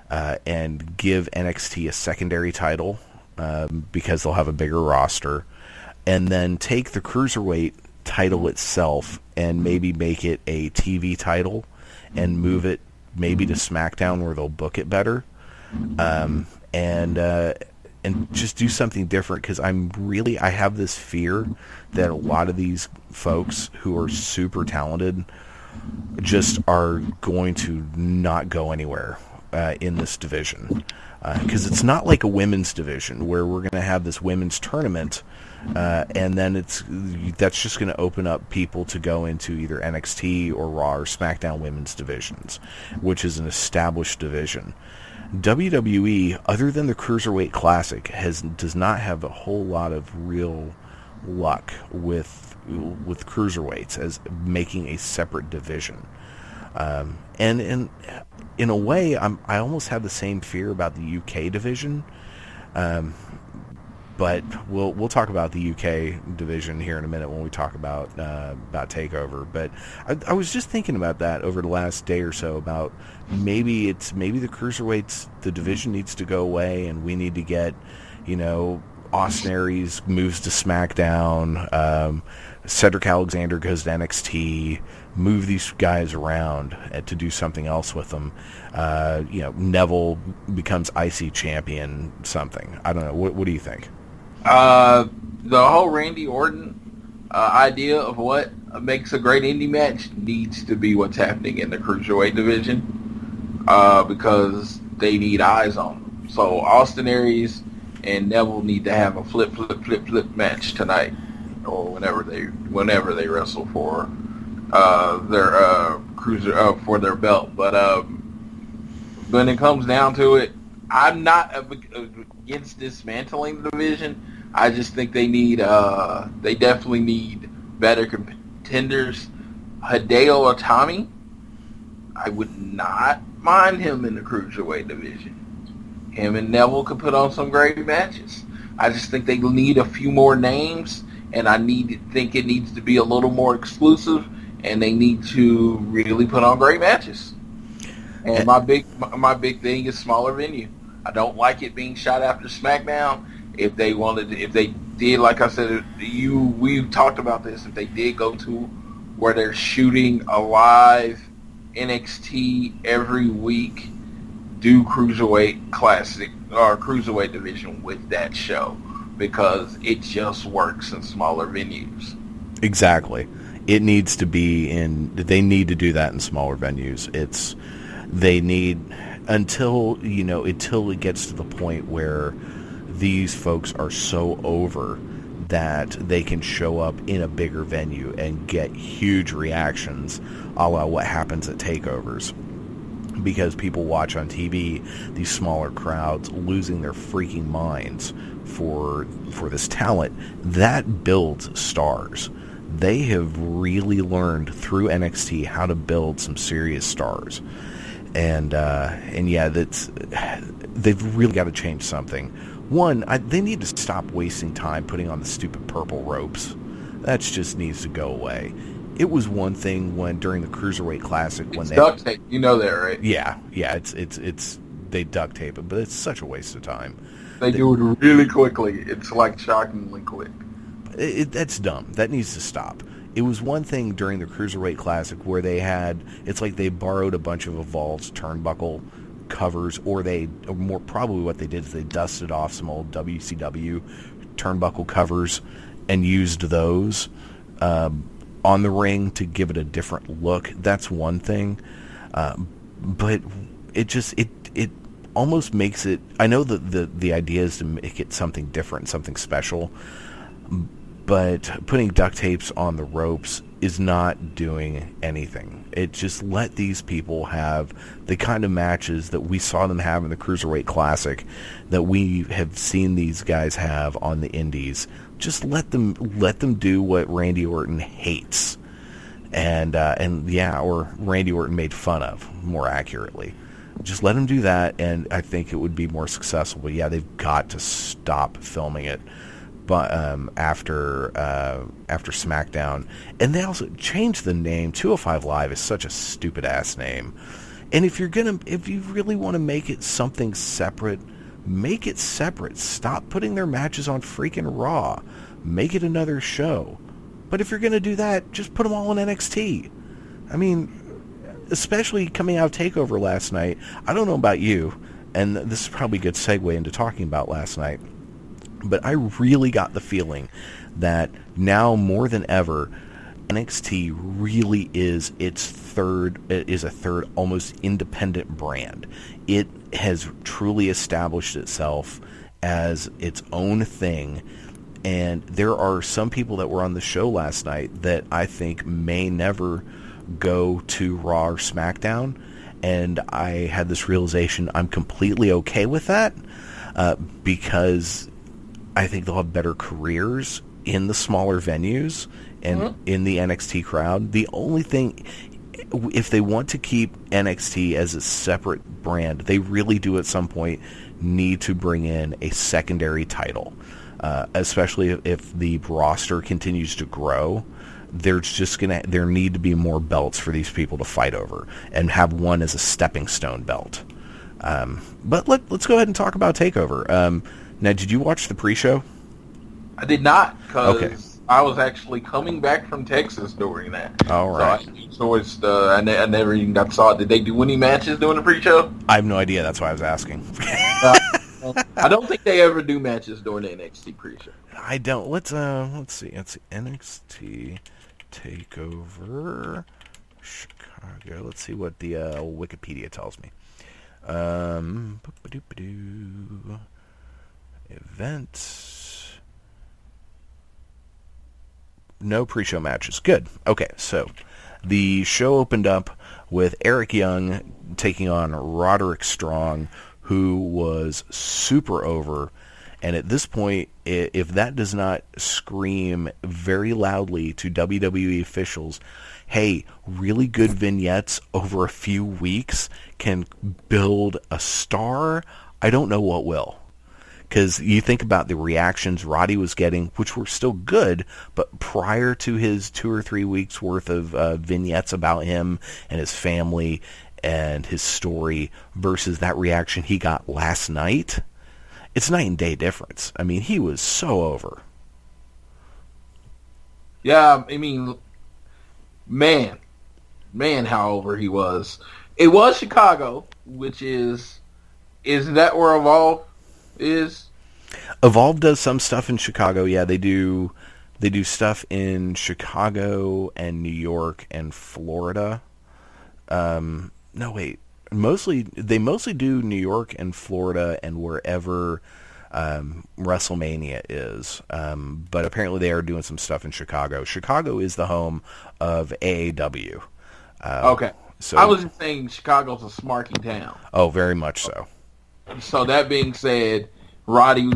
and give NXT a secondary title because they'll have a bigger roster, and then take the Cruiserweight title itself and maybe make it a TV title and move it maybe to SmackDown where they'll book it better, and just do something different, because I have this fear that a lot of these folks who are super talented just are going to not go anywhere in this division, because it's not like a women's division where we're going to have this women's tournament and then that's just going to open up people to go into either NXT or Raw or SmackDown women's divisions, which is an established division. WWE, other than the Cruiserweight Classic, does not have a whole lot of real luck with cruiserweights as making a separate division. And in a way, I almost have the same fear about the UK division. But we'll talk about the UK division here in a minute when we talk about TakeOver. But I was just thinking about that over the last day or so, about maybe the cruiserweights, the division needs to go away, and we need to get, Austin Aries moves to SmackDown, Cedric Alexander goes to NXT, move these guys around to do something else with them. Neville becomes IC champion, something. I don't know. What do you think? The whole Randy Orton idea of what makes a great indie match needs to be what's happening in the Cruiserweight division, because they need eyes on them. So Austin Aries and Neville need to have a flip match tonight, or whenever they wrestle for their for their belt. But when it comes down to it, I'm not against dismantling the division. I just think they definitely need better contenders. Hideo Itami, I would not mind him in the Cruiserweight division. Him and Neville could put on some great matches. I just think they need a few more names, and I think it needs to be a little more exclusive, and they need to really put on great matches. And my big thing is smaller venue. I don't like it being shot after SmackDown. If they did, like I said, we've talked about this. If they did go to where they're shooting a live NXT every week, do Cruiserweight Classic or Cruiserweight Division with that show, because it just works in smaller venues. Exactly. It needs to be they need to do that in smaller venues. They need, until it gets to the point where these folks are so over that they can show up in a bigger venue and get huge reactions, a la what happens at takeovers. Because people watch on TV these smaller crowds losing their freaking minds for this talent. That builds stars. They have really learned through NXT how to build some serious stars. And yeah, they've really got to change something. One, they need to stop wasting time putting on the stupid purple ropes. That just needs to go away. It was one thing when during the Cruiserweight Classic when it's duct tape. You know that, right? Yeah. It's they duct tape it, but it's such a waste of time. They do it really quickly. It's like shockingly quick. That's dumb. That needs to stop. It was one thing during the Cruiserweight Classic where it's like they borrowed a bunch of Evolved's turnbuckle covers, or more probably what they did is they dusted off some old WCW turnbuckle covers and used those on the ring to give it a different look. That's one thing, but it almost makes it. I know that the idea is to make it something different, something special, but putting duct tapes on the ropes is not doing anything. It just let these people have the kind of matches that we saw them have in the Cruiserweight Classic, that we have seen these guys have on the indies. Just let them do what Randy Orton hates, or Randy Orton made fun of, more accurately. Just let them do that, and I think it would be more successful. But yeah, they've got to stop filming it. But after SmackDown, and they also changed the name. 205 Live is such a stupid ass name. And if you really want to make it something separate, make it separate. Stop putting their matches on freaking Raw. Make it another show. But if you're gonna do that, just put them all on NXT. I mean, especially coming out of TakeOver last night. I don't know about you, and this is probably a good segue into talking about last night. But I really got the feeling that now more than ever, NXT really is a third almost independent brand. It has truly established itself as its own thing. And there are some people that were on the show last night that I think may never go to Raw or SmackDown. And I had this realization, I'm completely okay with that, because I think they'll have better careers in the smaller venues and in the NXT crowd. The only thing, if they want to keep NXT as a separate brand, they really do at some point need to bring in a secondary title, especially if the roster continues to grow. There need to be more belts for these people to fight over, and have one as a stepping stone belt. But let's go ahead and talk about TakeOver. Now, did you watch the pre-show? I did not, because I was actually coming back from Texas during that. All right. So I never even got saw it. Did they do any matches during the pre-show? I have no idea. That's why I was asking. I don't think they ever do matches during the NXT pre-show. I don't. Let's see. NXT TakeOver Chicago. Let's see what the Wikipedia tells me. Events. No pre-show matches. Good. Okay, so the show opened up with Eric Young taking on Roderick Strong, who was super over. And at this point, if that does not scream very loudly to WWE officials, hey, really good vignettes over a few weeks can build a star, I don't know what will. Because you think about the reactions Roddy was getting, which were still good, but prior to his 2 or 3 weeks worth of vignettes about him and his family and his story versus that reaction he got last night, it's night and day difference. I mean, he was so over. Yeah, I mean, man, how over he was. It was Chicago, which is that where Evolve is? Evolve does some stuff in Chicago. Yeah, they do stuff in Chicago and New York and Florida. No, wait. They mostly do New York and Florida and wherever WrestleMania is. But apparently they are doing some stuff in Chicago. Chicago is the home of AAW. Okay. So I was just saying Chicago's a smarky town. Oh, very much so. So that being said, Roddy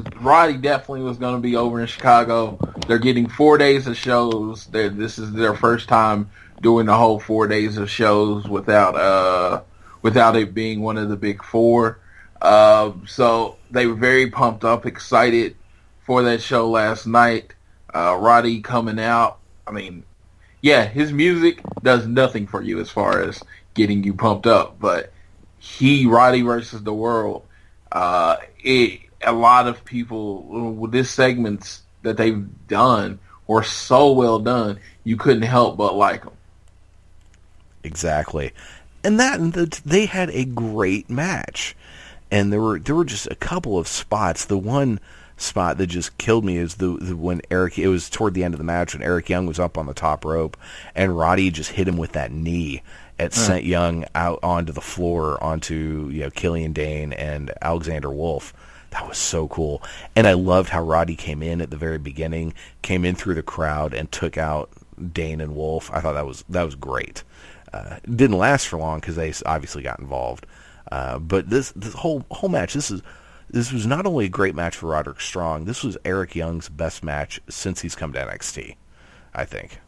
definitely was going to be over in Chicago. They're getting 4 days of shows. This is their first time doing the whole 4 days of shows without it being one of the big four. So they were very pumped up, excited for that show last night. Roddy coming out. I mean, yeah, his music does nothing for you as far as getting you pumped up, but Roddy versus the World, a lot of people with this segments that they've done were so well done, you couldn't help but like them. Exactly. And they had a great match. And there were just a couple of spots. The one spot that just killed me is when it was toward the end of the match when Eric Young was up on the top rope and Roddy just hit him with that knee and sent Young out onto the floor onto Killian Dane and Alexander Wolf. That was so cool. And I loved how Roddy came in at the very beginning, came in through the crowd and took out Dane and Wolf. I thought that was great. It didn't last for long because they obviously got involved. But this whole match, this was not only a great match for Roderick Strong, this was Eric Young's best match since he's come to NXT, I think.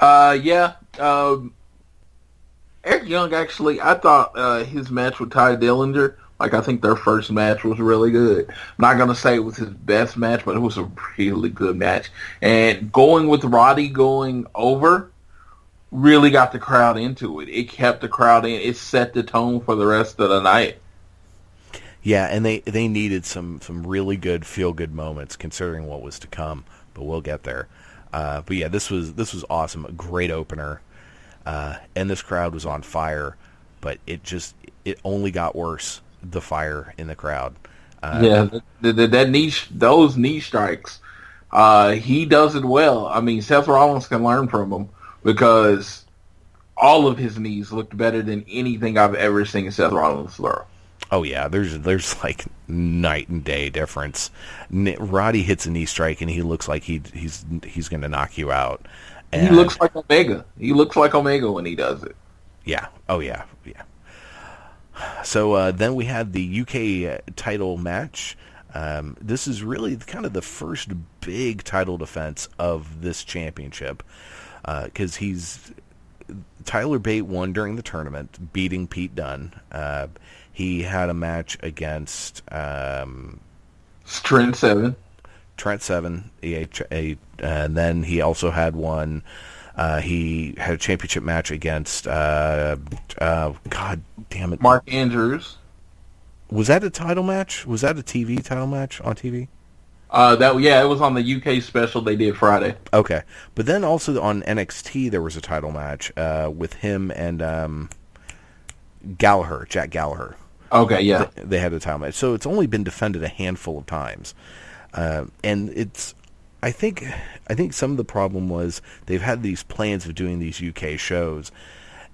Yeah. Eric Young, actually, I thought his match with Ty Dillinger, I think their first match was really good. I'm not going to say it was his best match, but it was a really good match. And going with Roddy going over really got the crowd into it. It kept the crowd in. It set the tone for the rest of the night. Yeah, and they needed some really good feel-good moments considering what was to come, but we'll get there. But yeah, this was awesome. A great opener. And this crowd was on fire, but it only got worse, the fire in the crowd. Those knee strikes, he does it well. I mean, Seth Rollins can learn from him because all of his knees looked better than anything I've ever seen Seth Rollins throw. Oh yeah, there's like night and day difference. Roddy hits a knee strike and he looks like he's going to knock you out. And he looks like Omega. He looks like Omega when he does it. Yeah. Oh yeah. Yeah. So then we had the UK title match. This is really kind of the first big title defense of this championship because Tyler Bate won during the tournament, beating Pete Dunne. He had a match against Trent Seven. And then he also had one. He had a championship match against God damn it, Mark Andrews. Was that a title match? Was that a TV title match on TV? It was on the UK special they did Friday. Okay, but then also on NXT there was a title match with him and Jack Gallagher. Okay, yeah, they had a title match, so it's only been defended a handful of times, and it's. I think some of the problem was they've had these plans of doing these UK shows,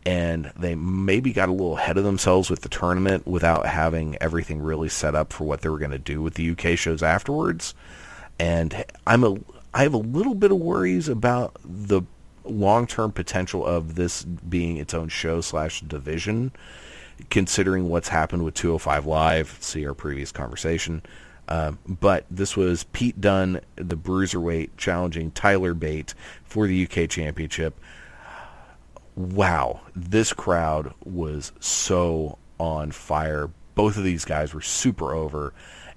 and they maybe got a little ahead of themselves with the tournament without having everything really set up for what they were going to do with the UK shows afterwards. And I have a little bit of worries about the long-term potential of this being its own show / division, considering what's happened with 205 Live. See our previous conversation. But this was Pete Dunne, the Bruiserweight, challenging Tyler Bate for the UK Championship. Wow, this crowd was so on fire. Both of these guys were super over,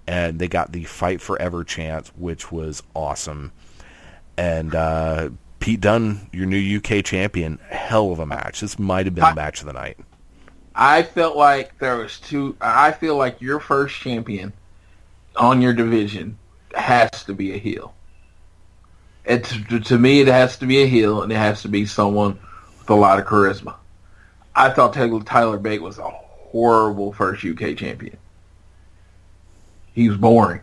and they got the Fight Forever chant, which was awesome. And Pete Dunne, your new UK champion, hell of a match. This might have been the match of the night. I felt like there was two. I feel like your first champion on your division has to be a heel. To me, it has to be a heel, and it has to be someone with a lot of charisma. I thought Tyler Bate was a horrible first UK champion. He was boring.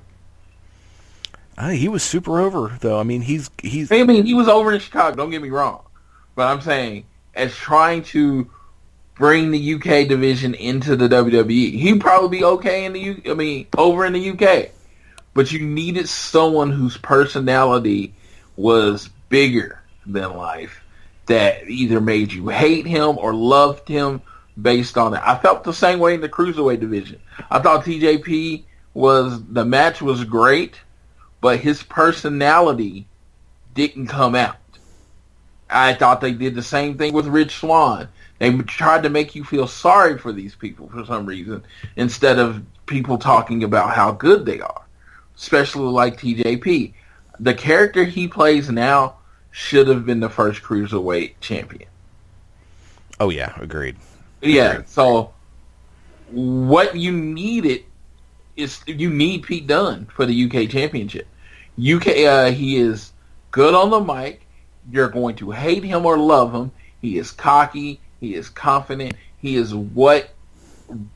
He was super over, though. I mean, he was over in Chicago. Don't get me wrong, but I'm saying as trying to bring the UK division into the WWE, he'd probably be okay over in the UK. But you needed someone whose personality was bigger than life, that either made you hate him or loved him based on it. I felt the same way in the Cruiserweight division. I thought TJP the match was great, but his personality didn't come out. I thought they did the same thing with Rich Swann. They tried to make you feel sorry for these people for some reason, instead of people talking about how good they are, especially like TJP. The character he plays now should have been the first Cruiserweight champion. Oh, yeah, agreed. Yeah, so what you needed is you need Pete Dunne for the UK championship. He is good on the mic. You're going to hate him or love him. He is cocky. He is confident. He is what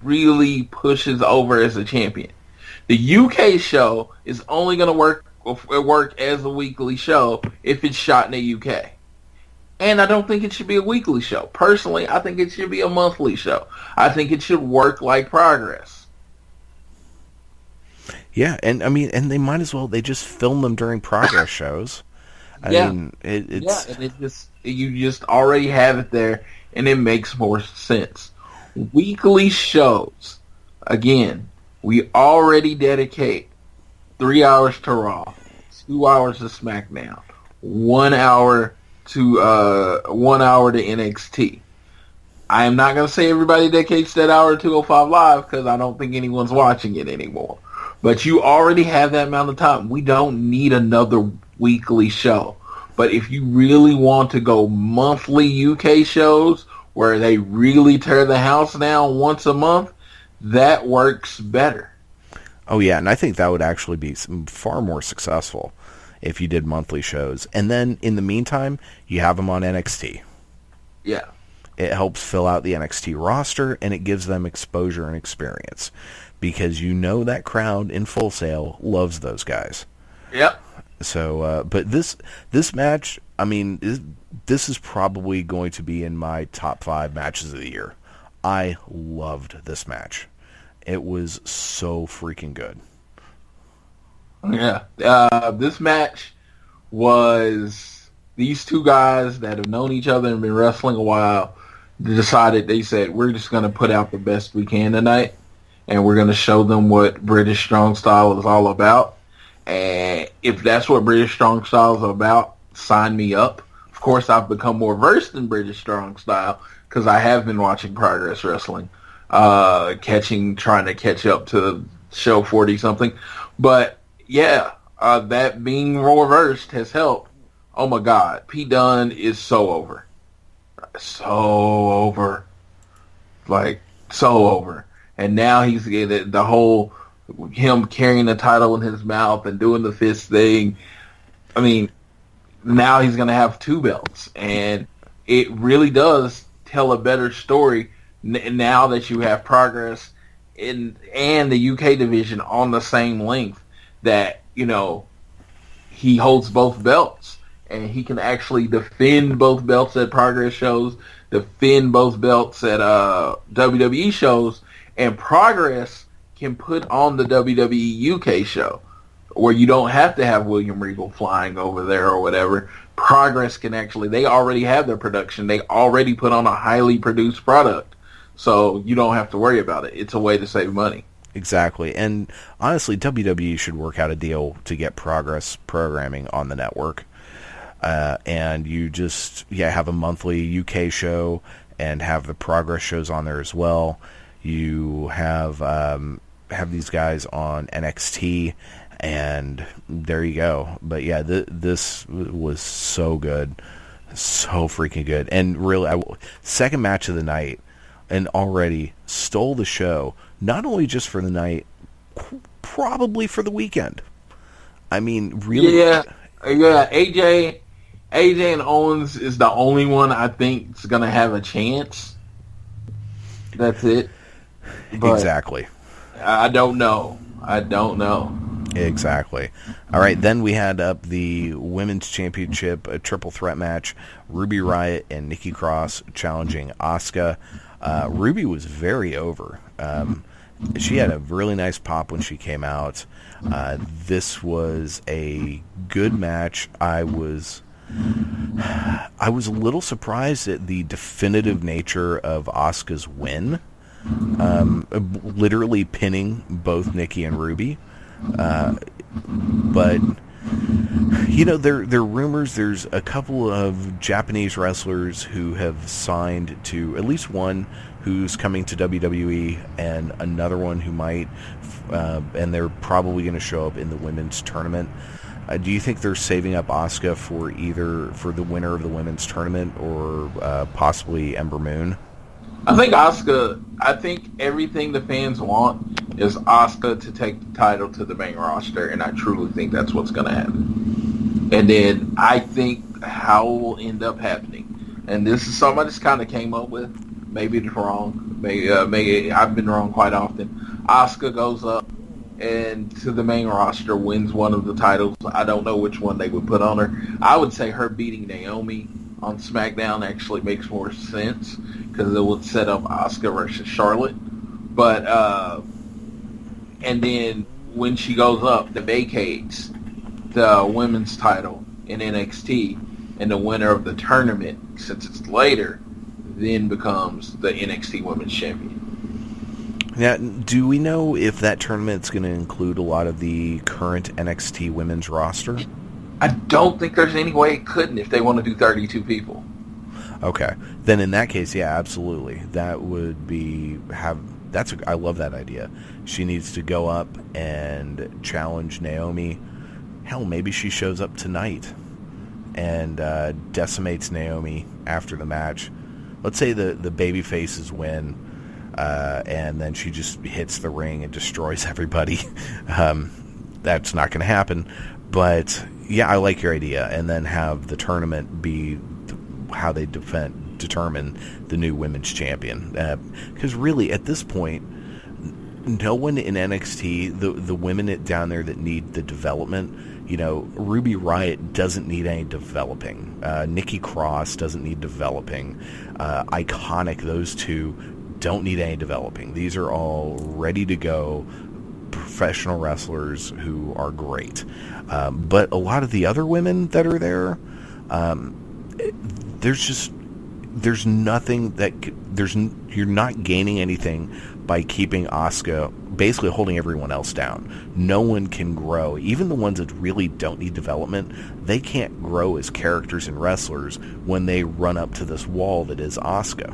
really pushes over as a champion. The UK show is only going to work as a weekly show if it's shot in the UK. And I don't think it should be a weekly show. Personally, I think it should be a monthly show. I think it should work like Progress. Yeah, and I mean, and they might as well, they just film them during Progress shows. I mean, you just already have it there, and it makes more sense. Weekly shows, again, we already dedicate 3 hours to Raw, 2 hours to SmackDown, 1 hour to NXT. I am not going to say everybody dedicates that hour to 205 Live because I don't think anyone's watching it anymore. But you already have that amount of time. We don't need another weekly show. But if you really want to go monthly UK shows where they really tear the house down once a month, that works better. Oh, yeah, and I think that would actually be far more successful if you did monthly shows. And then, in the meantime, you have them on NXT. Yeah. It helps fill out the NXT roster, and it gives them exposure and experience. Because you know that crowd in Full Sail loves those guys. Yep. So, but this match, I mean, this is probably going to be in my top 5 matches of the year. I loved this match. It was so freaking good. Yeah. This match was these two guys that have known each other and been wrestling a while they said, we're just going to put out the best we can tonight, and we're going to show them what British Strong Style is all about. And if that's what British Strong Style is about, sign me up. Of course, I've become more versed in British Strong Style because I have been watching Progress Wrestling, trying to catch up to show 40-something. But, yeah, that being more versed has helped. Oh, my God. Pete Dunne is so over. So over. Like, so over. And now he's the whole him carrying the title in his mouth and doing the fist thing. I mean, now he's going to have 2 belts. And it really does tell a better story now that you have Progress and the UK division on the same length, that, you know, he holds both belts. And he can actually defend both belts at Progress shows, defend both belts at WWE shows, and Progress can put on the WWE UK show where you don't have to have William Regal flying over there or whatever. Progress can actually, they already have their production. They already put on a highly produced product. So you don't have to worry about it. It's a way to save money. Exactly. And honestly, WWE should work out a deal to get Progress programming on the network. And you just have a monthly UK show and have the Progress shows on there as well. You have these guys on NXT, and there you go. But yeah, this was so good, so freaking good, and really, second match of the night, and already stole the show. Not only just for the night, probably for the weekend. I mean, really. Yeah. Yeah, AJ and Owens is the only one I think is going to have a chance. That's it. But exactly. I don't know. Exactly. All right, then we had up the Women's Championship, a triple threat match. Ruby Riott and Nikki Cross challenging Asuka. Ruby was very over. She had a really nice pop when she came out. This was a good match. I was a little surprised at the definitive nature of Asuka's win. Literally pinning both Nikki and Ruby. But you know, there are rumors. There's a couple of Japanese wrestlers who have signed to, at least one who's coming to WWE, and another one who might, and they're probably going to show up in the women's tournament. Do you think they're saving up Asuka for either for the winner of the women's tournament or possibly Ember Moon? I think everything the fans want is Asuka to take the title to the main roster, and I truly think that's what's going to happen. And then I think how it will end up happening, and this is something I just kind of came up with. Maybe it's wrong. Maybe I've been wrong quite often. Asuka goes up and to the main roster, wins one of the titles. I don't know which one they would put on her. I would say her beating Naomi on SmackDown actually makes more sense because it would set up Asuka versus Charlotte. But and then when she goes up, the vacates the women's title in NXT, and the winner of the tournament, since it's later, then becomes the NXT Women's Champion. Now, do we know if that tournament's going to include a lot of the current NXT women's roster? I don't think there's any way it couldn't if they want to do 32 people. Okay. Then in that case, yeah, absolutely. That would be... I love that idea. She needs to go up and challenge Naomi. Hell, maybe she shows up tonight and decimates Naomi after the match. Let's say the baby faces win, and then she just hits the ring and destroys everybody. That's not going to happen. But, yeah, I like your idea. And then have the tournament be how they determine the new women's champion. Because really, at this point, no one in NXT, the women down there that need the development, you know, Ruby Riott doesn't need any developing. Nikki Cross doesn't need developing. Iconic, those two don't need any developing. These are all ready to go professional wrestlers who are great. But a lot of the other women that are there, there's nothing that you're not gaining anything by keeping Asuka basically holding everyone else down. No one can grow. Even the ones that really don't need development, they can't grow as characters and wrestlers when they run up to this wall that is Asuka.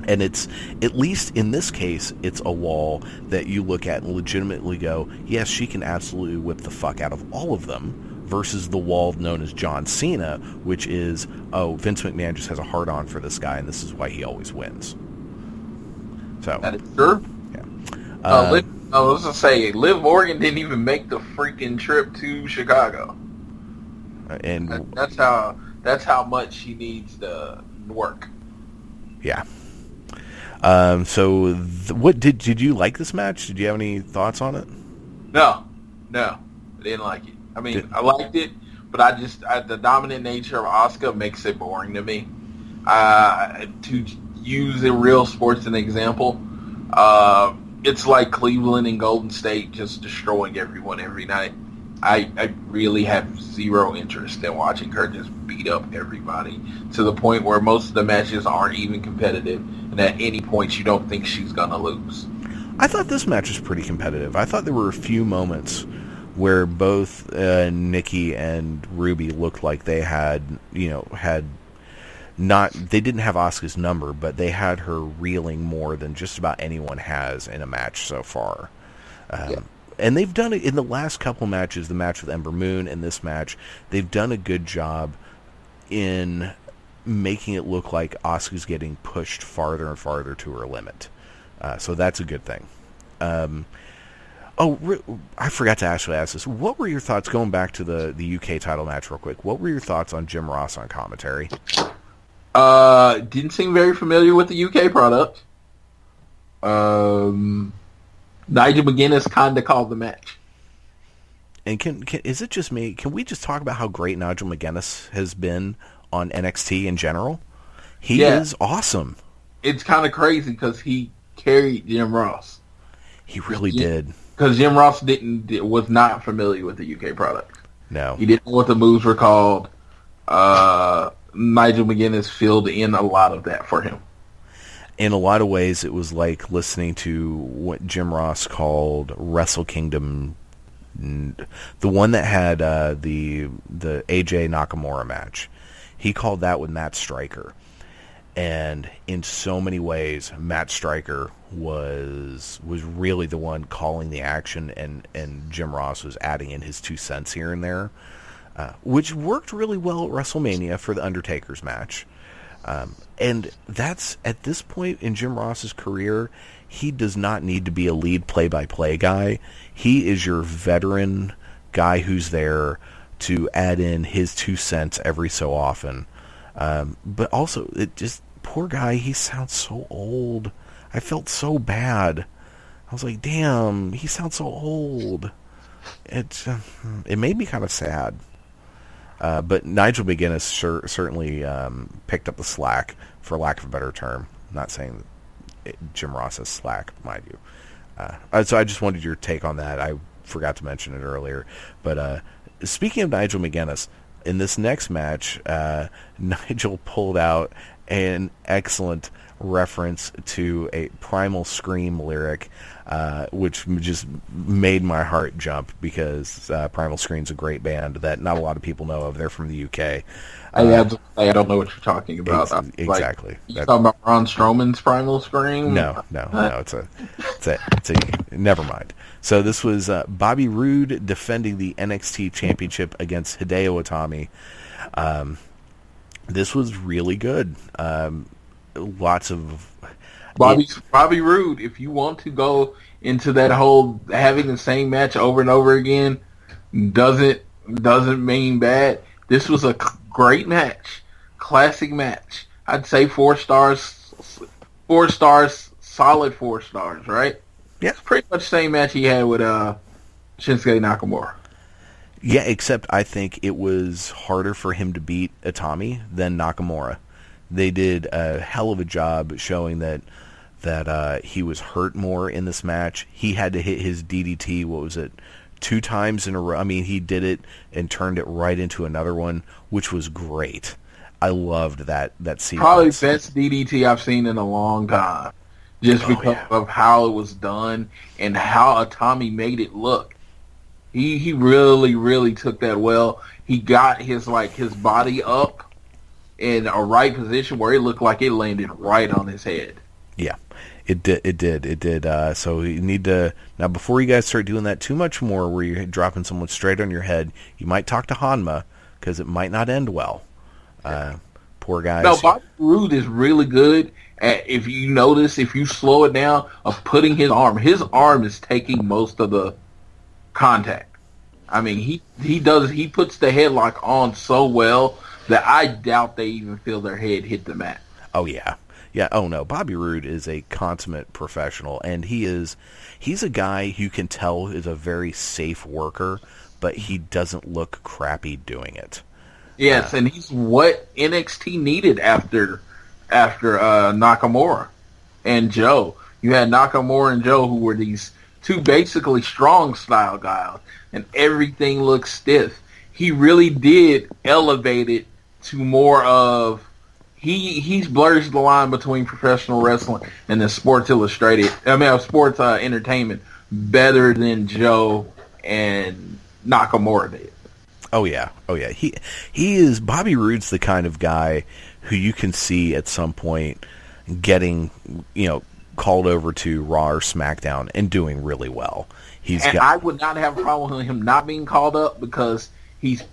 And it's, at least in this case, it's a wall that you look at and legitimately go, yes, she can absolutely whip the fuck out of all of them, versus the wall known as John Cena, which is, oh, Vince McMahon just has a hard-on for this guy, and this is why he always wins. So that is true. Yeah. I was going to say, Liv Morgan didn't even make the freaking trip to Chicago. And that's how much she needs to work. Yeah. So what did you like this match? Did you have any thoughts on it? No, I didn't like it. I mean, I liked it, but the dominant nature of Asuka makes it boring to me. To use a real sports as an example, it's like Cleveland and Golden State just destroying everyone every night. I really have zero interest in watching her just beat up everybody to the point where most of the matches aren't even competitive, and at any point you don't think she's going to lose. I thought this match was pretty competitive. I thought there were a few moments where both Nikki and Ruby looked like they they didn't have Asuka's number, but they had her reeling more than just about anyone has in a match so far. And they've done it in the last couple matches, the match with Ember Moon and this match, they've done a good job in making it look like Asuka's getting pushed farther and farther to her limit. So that's a good thing. I forgot to actually ask this. What were your thoughts, going back to the UK title match real quick, what were your thoughts on Jim Ross on commentary? Didn't seem very familiar with the UK product. Nigel McGuinness kind of called the match. And is it just me? Can we just talk about how great Nigel McGuinness has been on NXT in general? He is awesome. It's kind of crazy because he carried Jim Ross. He really did. Because Jim Ross was not familiar with the UK product. No. He didn't know what the moves were called. Nigel McGuinness filled in a lot of that for him. In a lot of ways, it was like listening to what Jim Ross called Wrestle Kingdom, the one that had the AJ Nakamura match. He called that with Matt Striker. And in so many ways, Matt Striker was really the one calling the action, and Jim Ross was adding in his 2 cents here and there, which worked really well at WrestleMania for the Undertaker's match. And that's, at this point in Jim Ross's career, he does not need to be a lead play-by-play guy. He is your veteran guy who's there to add in his 2 cents every so often. But also, poor guy, he sounds so old. I felt so bad. I was like, damn, he sounds so old. It made me kind of sad. But Nigel McGuinness certainly picked up the slack, for lack of a better term. I'm not saying that Jim Ross has slack, mind you. So I just wanted your take on that. I forgot to mention it earlier. But speaking of Nigel McGuinness, in this next match, Nigel pulled out an excellent reference to a Primal Scream lyric, which just made my heart jump, because Primal Scream's a great band that not a lot of people know of. They're from the UK. I don't know what you're talking about. Exactly. You talking about Braun Strowman's Primal Scream? No. It's a never mind. So this was Bobby Roode defending the NXT Championship against Hideo Itami. This was really good. Lots of Bobby Roode. If you want to go into that whole having the same match over and over again, doesn't mean bad. This was a great match, classic match. I'd say 4 stars, solid 4 stars, right? Yeah, it's pretty much the same match he had with Shinsuke Nakamura. Yeah, except I think it was harder for him to beat Itami than Nakamura. They did a hell of a job showing that he was hurt more in this match. He had to hit his DDT, 2 times in a row. I mean, he did it and turned it right into another one, which was great. I loved that sequence. Probably best DDT I've seen in a long time, just because of how it was done and how Itami made it look. He really, really took that well. He got his body up in a right position where it looked like it landed right on his head. Yeah, it did. So you need to, now before you guys start doing that too much more, where you're dropping someone straight on your head, you might talk to Hanma, because it might not end well. Poor guys. No, Bobby Roode is really good at, if you notice, if you slow it down, of putting his arm. His arm is taking most of the contact. I mean, he puts the headlock on so well that I doubt they even feel their head hit the mat. Oh yeah. Yeah, oh no, Bobby Roode is a consummate professional, and he's a guy you can tell is a very safe worker, but he doesn't look crappy doing it. Yes, and he's what NXT needed after Nakamura and Joe. You had Nakamura and Joe, who were these 2 basically strong style guys, and everything looked stiff. He really did elevate it to more of he's blurs the line between professional wrestling and the sports entertainment better than Joe and Nakamura did. Oh yeah. He is, Bobby Roode's the kind of guy who you can see at some point getting, called over to Raw or SmackDown and doing really well. I would not have a problem with him not being called up, because he's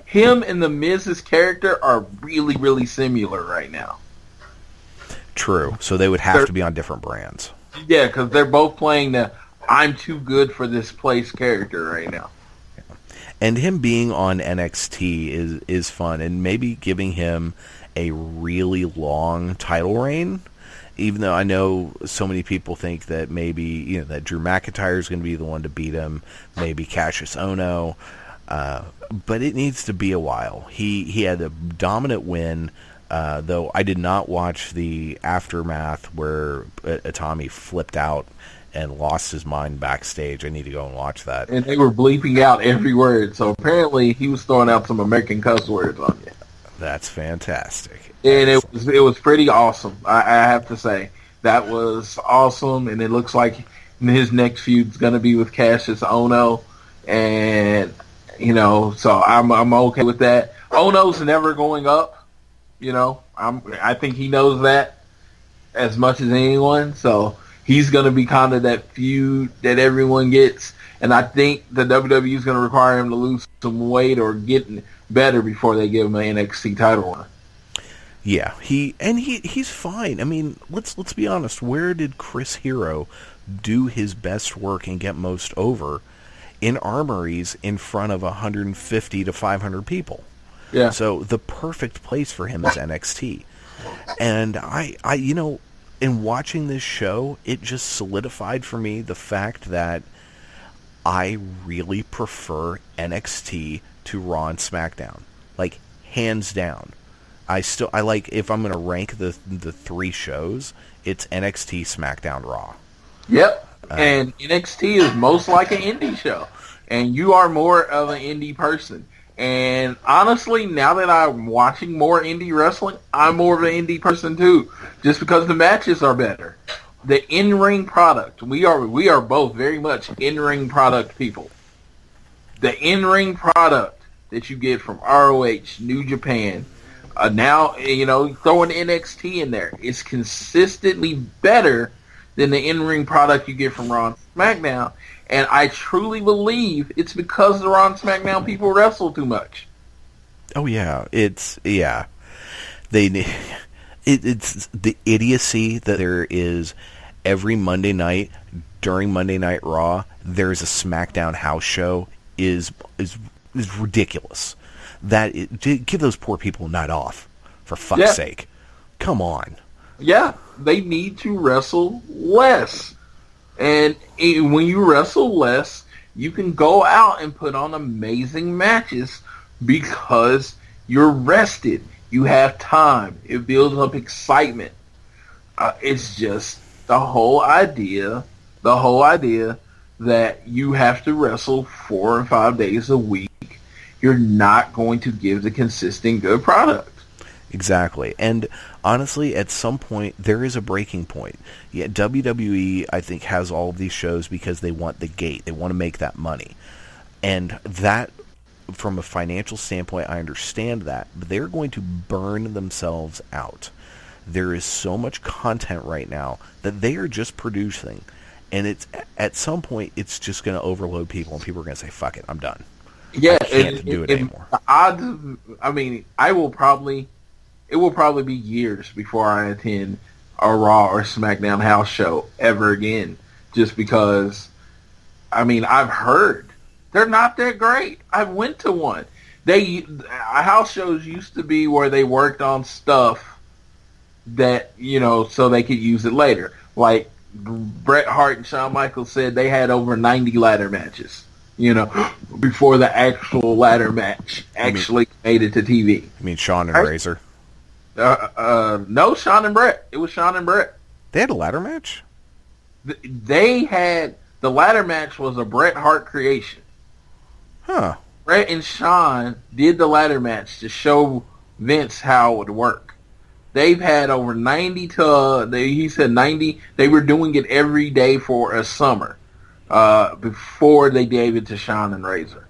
him and the Miz's character are really, really similar right now. True. So they would have to be on different brands. Yeah, because they're both playing the I'm too good for this place character right now. And him being on NXT is fun, and maybe giving him a really long title reign. Even though I know so many people think that maybe that Drew McIntyre is going to be the one to beat him, maybe Cassius Ohno, but it needs to be a while. He had a dominant win, though I did not watch the aftermath where Itami flipped out and lost his mind backstage. I need to go and watch that. And they were bleeping out every word, so apparently he was throwing out some American cuss words on you. That's fantastic. And it was pretty awesome. I have to say that was awesome. And it looks like his next feud's going to be with Cassius Ohno, and so I'm okay with that. Ohno's never going up. I think he knows that as much as anyone. So he's going to be kind of that feud that everyone gets. And I think the WWE is going to require him to lose some weight or get better before they give him an NXT title run. Yeah, he's fine. I mean, let's be honest. Where did Chris Hero do his best work and get most over? In armories in front of 150 to 500 people. Yeah. So the perfect place for him is NXT. And I in watching this show, it just solidified for me the fact that I really prefer NXT to Raw and SmackDown. Like, hands down. I like, if I'm going to rank the three shows, it's NXT, SmackDown, Raw. Yep. And NXT is most like an indie show. And you are more of an indie person. And honestly, now that I'm watching more indie wrestling, I'm more of an indie person too. Just because the matches are better. The in-ring product. We are both very much in-ring product people. The in-ring product that you get from ROH, New Japan, now, throwing NXT in there is consistently better than the in-ring product you get from Raw and SmackDown. And I truly believe it's because the Raw and SmackDown people wrestle too much. Oh, yeah. It's the idiocy that there is every Monday night during Monday Night Raw, there's a SmackDown house show is ridiculous. Give those poor people a night off, for fuck's sake. Come on. Yeah, they need to wrestle less. And when you wrestle less, you can go out and put on amazing matches because you're rested. You have time. It builds up excitement. It's just the whole idea that you have to wrestle 4 and 5 days a week. You're not going to give the consistent good product. Exactly. And honestly, at some point, there is a breaking point. Yeah, WWE, I think, has all of these shows because they want the gate. They want to make that money. And that, from a financial standpoint, I understand that. But they're going to burn themselves out. There is so much content right now that they are just producing. And it's at some point, it's just going to overload people. And people are going to say, fuck it, I'm done. Yeah, I can't do it anymore. It will probably be years before I attend a Raw or SmackDown house show ever again. Just because, I've heard they're not that great. I went to one. House shows used to be where they worked on stuff that, so they could use it later. Like Bret Hart and Shawn Michaels said they had over 90 ladder matches. Before the actual ladder match actually made it to TV. You mean Shawn and Razor? No, Shawn and Bret. It was Shawn and Bret. They had a ladder match? The ladder match was a Bret Hart creation. Huh. Bret and Shawn did the ladder match to show Vince how it would work. They've had over 90 he said 90. They were doing it every day for a summer. Before they gave it to Shawn and Razor.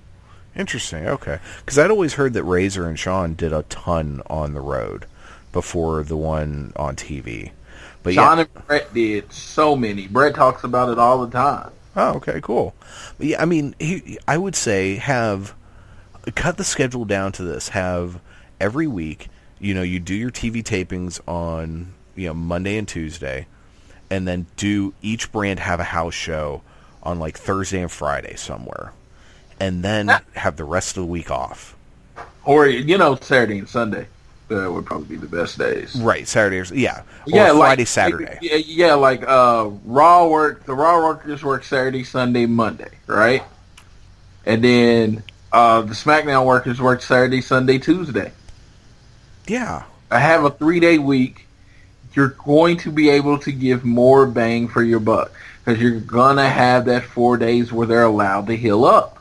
Interesting, okay. Because I'd always heard that Razor and Shawn did a ton on the road before the one on TV. But Shawn and Bret did so many. Bret talks about it all the time. Oh, okay, cool. But yeah, I would say cut the schedule down to this. Have every week, you do your TV tapings on, Monday and Tuesday, and then do each brand have a house show on like Thursday and Friday somewhere, and then have the rest of the week off. Or, Saturday and Sunday would probably be the best days. Right, Saturdays, yeah. Or Yeah, Friday, like, Saturday. Yeah, like the Raw workers work Saturday, Sunday, Monday, right? And then the SmackDown workers work Saturday, Sunday, Tuesday. Yeah. I have a 3-day week. You're going to be able to give more bang for your buck because you're going to have that 4 days where they're allowed to heal up.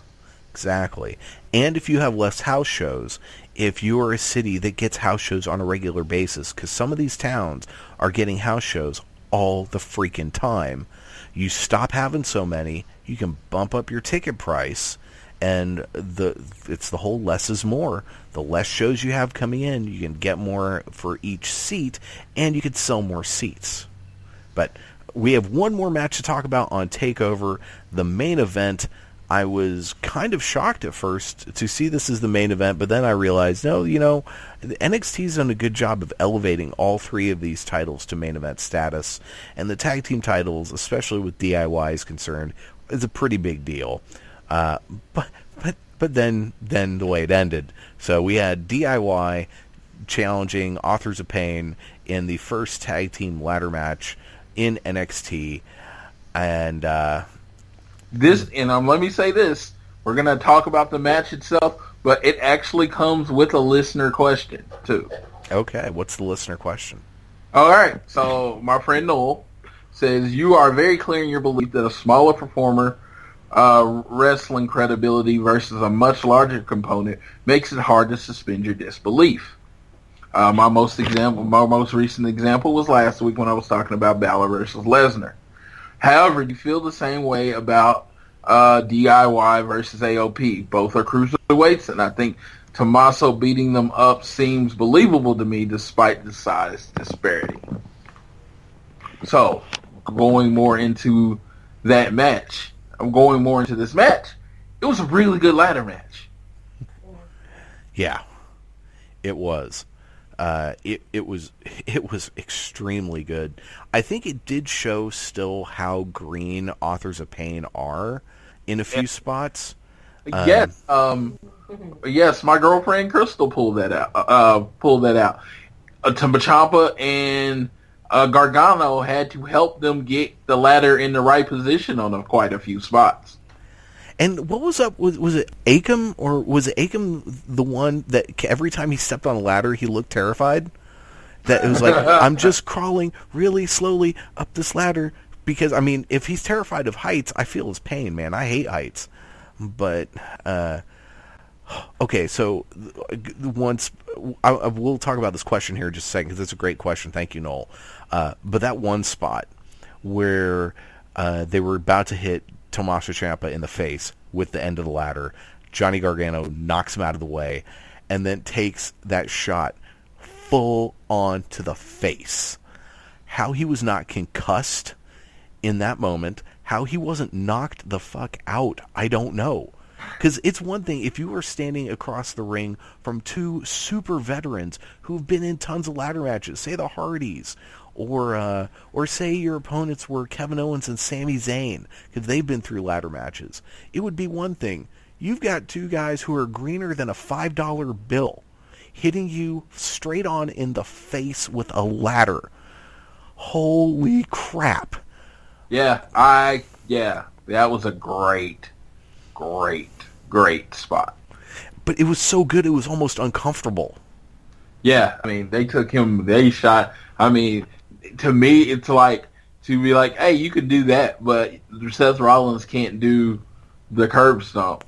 Exactly. And if you have less house shows, if you are a city that gets house shows on a regular basis, because some of these towns are getting house shows all the freaking time, you stop having so many, you can bump up your ticket price, and it's the whole less is more. The less shows you have coming in, you can get more for each seat, and you can sell more seats. But we have one more match to talk about on TakeOver, the main event. I was kind of shocked at first to see this as the main event, but then I realized, no, NXT's done a good job of elevating all three of these titles to main event status, and the tag team titles, especially with DIY is concerned, is a pretty big deal. But then the way it ended. So we had DIY challenging Authors of Pain in the first tag team ladder match in NXT, and let me say this: we're gonna talk about the match itself, but it actually comes with a listener question too. Okay, what's the listener question? All right, so my friend Noel says you are very clear in your belief that a smaller performer wrestling credibility versus a much larger component makes it hard to suspend your disbelief. My most recent example was last week when I was talking about Balor versus Lesnar. However, you feel the same way about DIY versus AOP. Both are cruiserweights, and I think Tommaso beating them up seems believable to me despite the size disparity. So, going more into that match. I'm going more into this match. It was a really good ladder match. Yeah, it was. It was extremely good. I think it did show still how green Authors of Pain are in a few spots. Yes, yes. My girlfriend Crystal pulled that out. Ciampa and Gargano had to help them get the ladder in the right position on quite a few spots. And what was up? Was it Akam, or was it Akam the one that every time he stepped on a ladder he looked terrified? That it was like, I'm just crawling really slowly up this ladder because, I mean, if he's terrified of heights, I feel his pain, man. I hate heights. But, okay, so once, we'll talk about this question here in just a second because it's a great question. Thank you, Noel. But that one spot where they were about to hit Tommaso Ciampa in the face with the end of the ladder, Johnny Gargano knocks him out of the way and then takes that shot full on to the face. How he was not concussed in that moment, how he wasn't knocked the fuck out, I don't know. Because it's one thing if you were standing across the ring from two super veterans who've been in tons of ladder matches, say the Hardys, or say your opponents were Kevin Owens and Sami Zayn, because they've been through ladder matches. It would be one thing. You've got two guys who are greener than a $5 bill hitting you straight on in the face with a ladder. Holy crap. Yeah, that was a great spot. But it was so good it was almost uncomfortable. Yeah, I mean, they shot, I mean, to me, it's like, to be like, hey, you can do that, but Seth Rollins can't do the curb stomp.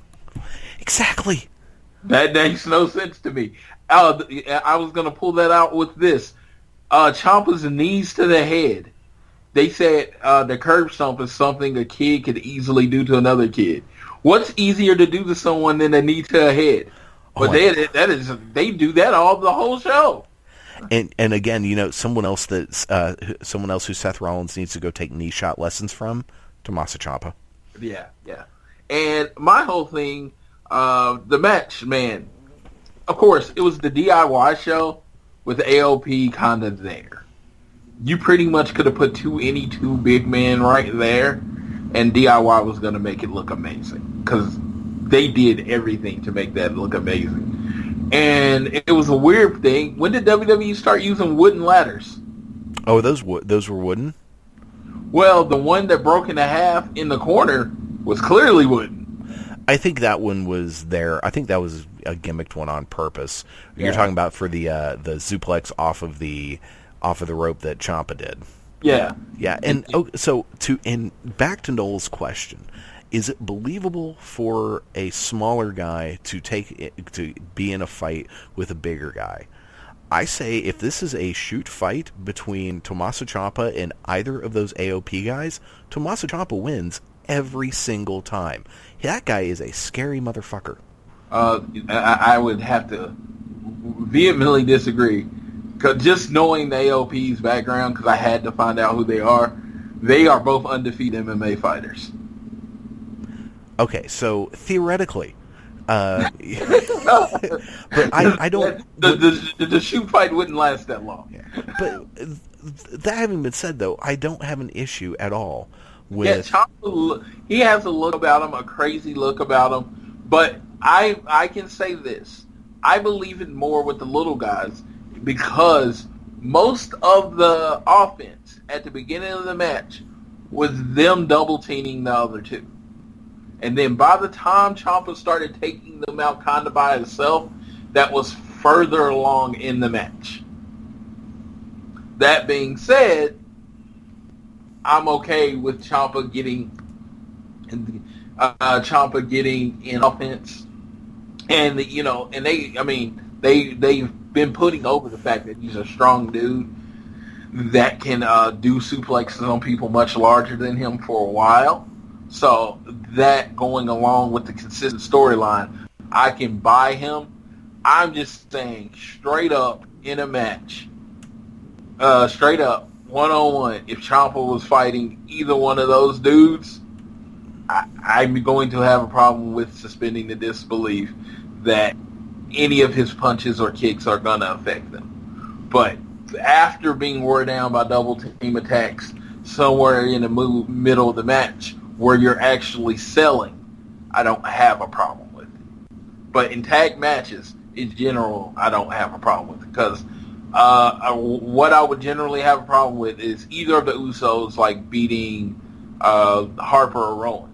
Exactly. That makes no sense to me. I was going to pull that out with this. Ciampa's knees to the head. They said the curb stomp is something a kid could easily do to another kid. What's easier to do to someone than a knee to a head? But they do that the whole show. And again, you know, someone else who Seth Rollins needs to go take knee shot lessons from, Tommaso Ciampa. Yeah. And my whole thing, the match, man, of course, it was the DIY show with AOP kind of there. You pretty much could have put any two big men right there. and DIY was going to make it look amazing because they did everything to make that look amazing. And it was a weird thing. When did WWE start using wooden ladders? Oh, those were wooden? Well, the one that broke in half in the corner was clearly wooden. I think that one was there. I think that was a gimmicked one on purpose. Yeah. You're talking about for the suplex off of the rope that Ciampa did. Yeah. Yeah, and back to Noel's question. Is it believable for a smaller guy to be in a fight with a bigger guy? I say if this is a shoot fight between Tommaso Ciampa and either of those AOP guys, Tommaso Ciampa wins every single time. That guy is a scary motherfucker. I would have to vehemently disagree. Cause just knowing the AOP's background, because I had to find out who they are both undefeated MMA fighters. Okay, so theoretically, but I don't. The shoot fight wouldn't last that long. Yeah. But that having been said, though, I don't have an issue at all with. Yeah, Ciampa, he has a look about him, a crazy look about him. But I can say this: I believe it more with the little guys because most of the offense at the beginning of the match was them double teaming the other two. And then by the time Ciampa started taking them out kind of by himself, that was further along in the match. That being said, I'm okay with Ciampa getting in offense, and they've been putting over the fact that he's a strong dude that can do suplexes on people much larger than him for a while. So that going along with the consistent storyline, I can buy him. I'm just saying straight up in a match, straight up one-on-one, if Ciampa was fighting either one of those dudes, I'm going to have a problem with suspending the disbelief that any of his punches or kicks are going to affect them. But after being wore down by double team attacks somewhere in the middle of the match, where you're actually selling, I don't have a problem with it. But in tag matches, in general, I don't have a problem with it. Because what I would generally have a problem with is either of the Usos like beating Harper or Rowan.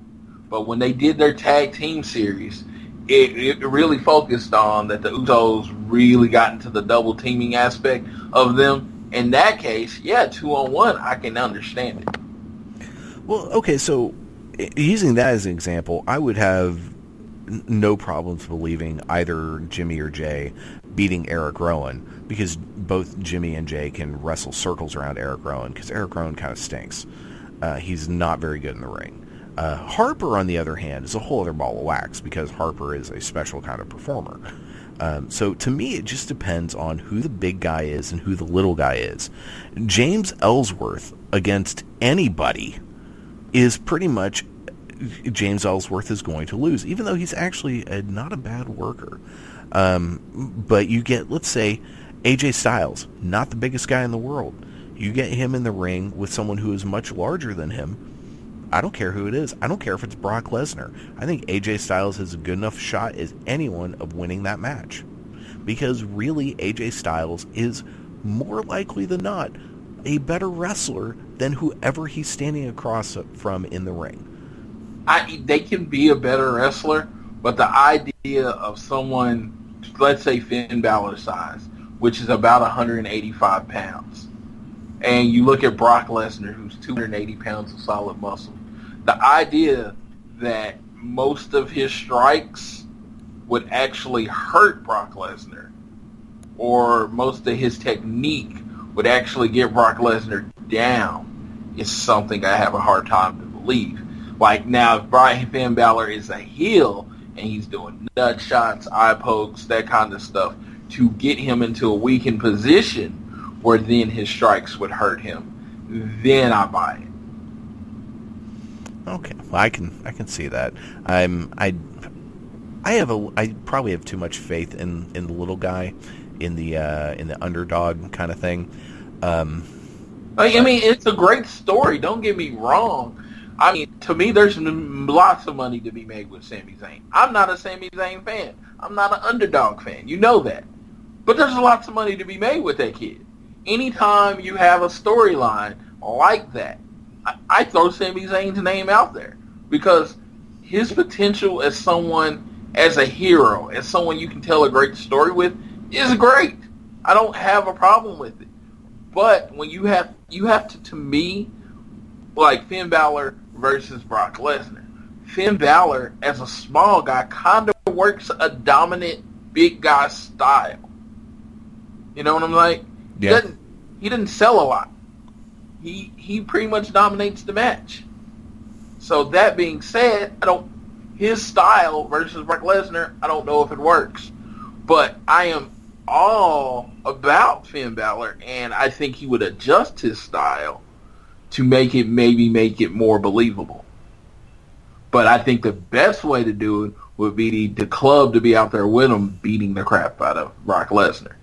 But when they did their tag team series, it really focused on that the Usos really got into the double teaming aspect of them. In that case, yeah, 2-on-1, I can understand it. Well, okay, so using that as an example, I would have no problems believing either Jimmy or Jay beating Eric Rowan because both Jimmy and Jay can wrestle circles around Eric Rowan because Eric Rowan kind of stinks. He's not very good in the ring. Harper, on the other hand, is a whole other ball of wax because Harper is a special kind of performer. So to me, it just depends on who the big guy is and who the little guy is. James Ellsworth against anybody is pretty much James Ellsworth is going to lose, even though he's actually not a bad worker. But you get, let's say, AJ Styles, not the biggest guy in the world. You get him in the ring with someone who is much larger than him. I don't care who it is. I don't care if it's Brock Lesnar. I think AJ Styles has a good enough shot as anyone of winning that match. Because really, AJ Styles is more likely than not a better wrestler than whoever he's standing across from in the ring. They can be a better wrestler, but the idea of someone, let's say Finn Balor's size, which is about 185 pounds, and you look at Brock Lesnar, who's 280 pounds of solid muscle, the idea that most of his strikes would actually hurt Brock Lesnar, or most of his technique would actually get Brock Lesnar down, is something I have a hard time to believe. Like now, if Finn Balor is a heel and he's doing nut shots, eye pokes, that kind of stuff, to get him into a weakened position where then his strikes would hurt him, then I buy it. Okay, well, I can see that. I probably have too much faith in the little guy, in the underdog kind of thing. I mean, it's a great story. Don't get me wrong. I mean, to me, there's lots of money to be made with Sami Zayn. I'm not a Sami Zayn fan. I'm not an underdog fan. You know that. But there's lots of money to be made with that kid. Anytime you have a storyline like that, I throw Sami Zayn's name out there because his potential as someone, as a hero, as someone you can tell a great story with, is great. I don't have a problem with it. But when you have to me, like Finn Balor versus Brock Lesnar. Finn Balor, as a small guy, kind of works a dominant big guy style. You know what I'm like? Yeah. He doesn't sell a lot. He pretty much dominates the match. So that being said, his style versus Brock Lesnar, I don't know if it works. But I am all about Finn Balor, and I think he would adjust his style to make it more believable. But I think the best way to do it would be the club to be out there with him beating the crap out of Brock Lesnar.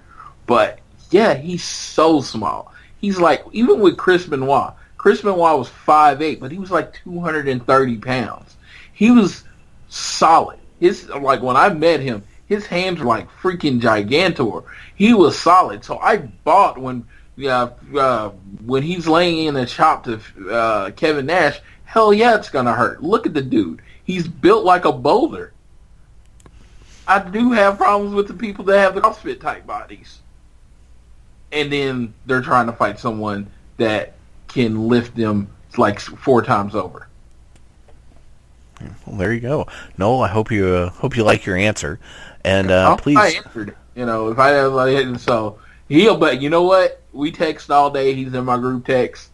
But yeah, he's so small. He's like, even with Chris Benoit. Chris Benoit was 5'8", but he was like 230 pounds. He was solid. Like when I met him, his hands were like freaking gigantor. He was solid. So I bought when he's laying in a chop to Kevin Nash, hell yeah, it's going to hurt. Look at the dude. He's built like a boulder. I do have problems with the people that have the CrossFit type bodies. And then they're trying to fight someone that can lift them like 4 times over. Well, there you go. Noel, I hope you like your answer. And please. I answered it. If I have so but you know what? We text all day. He's in my group text.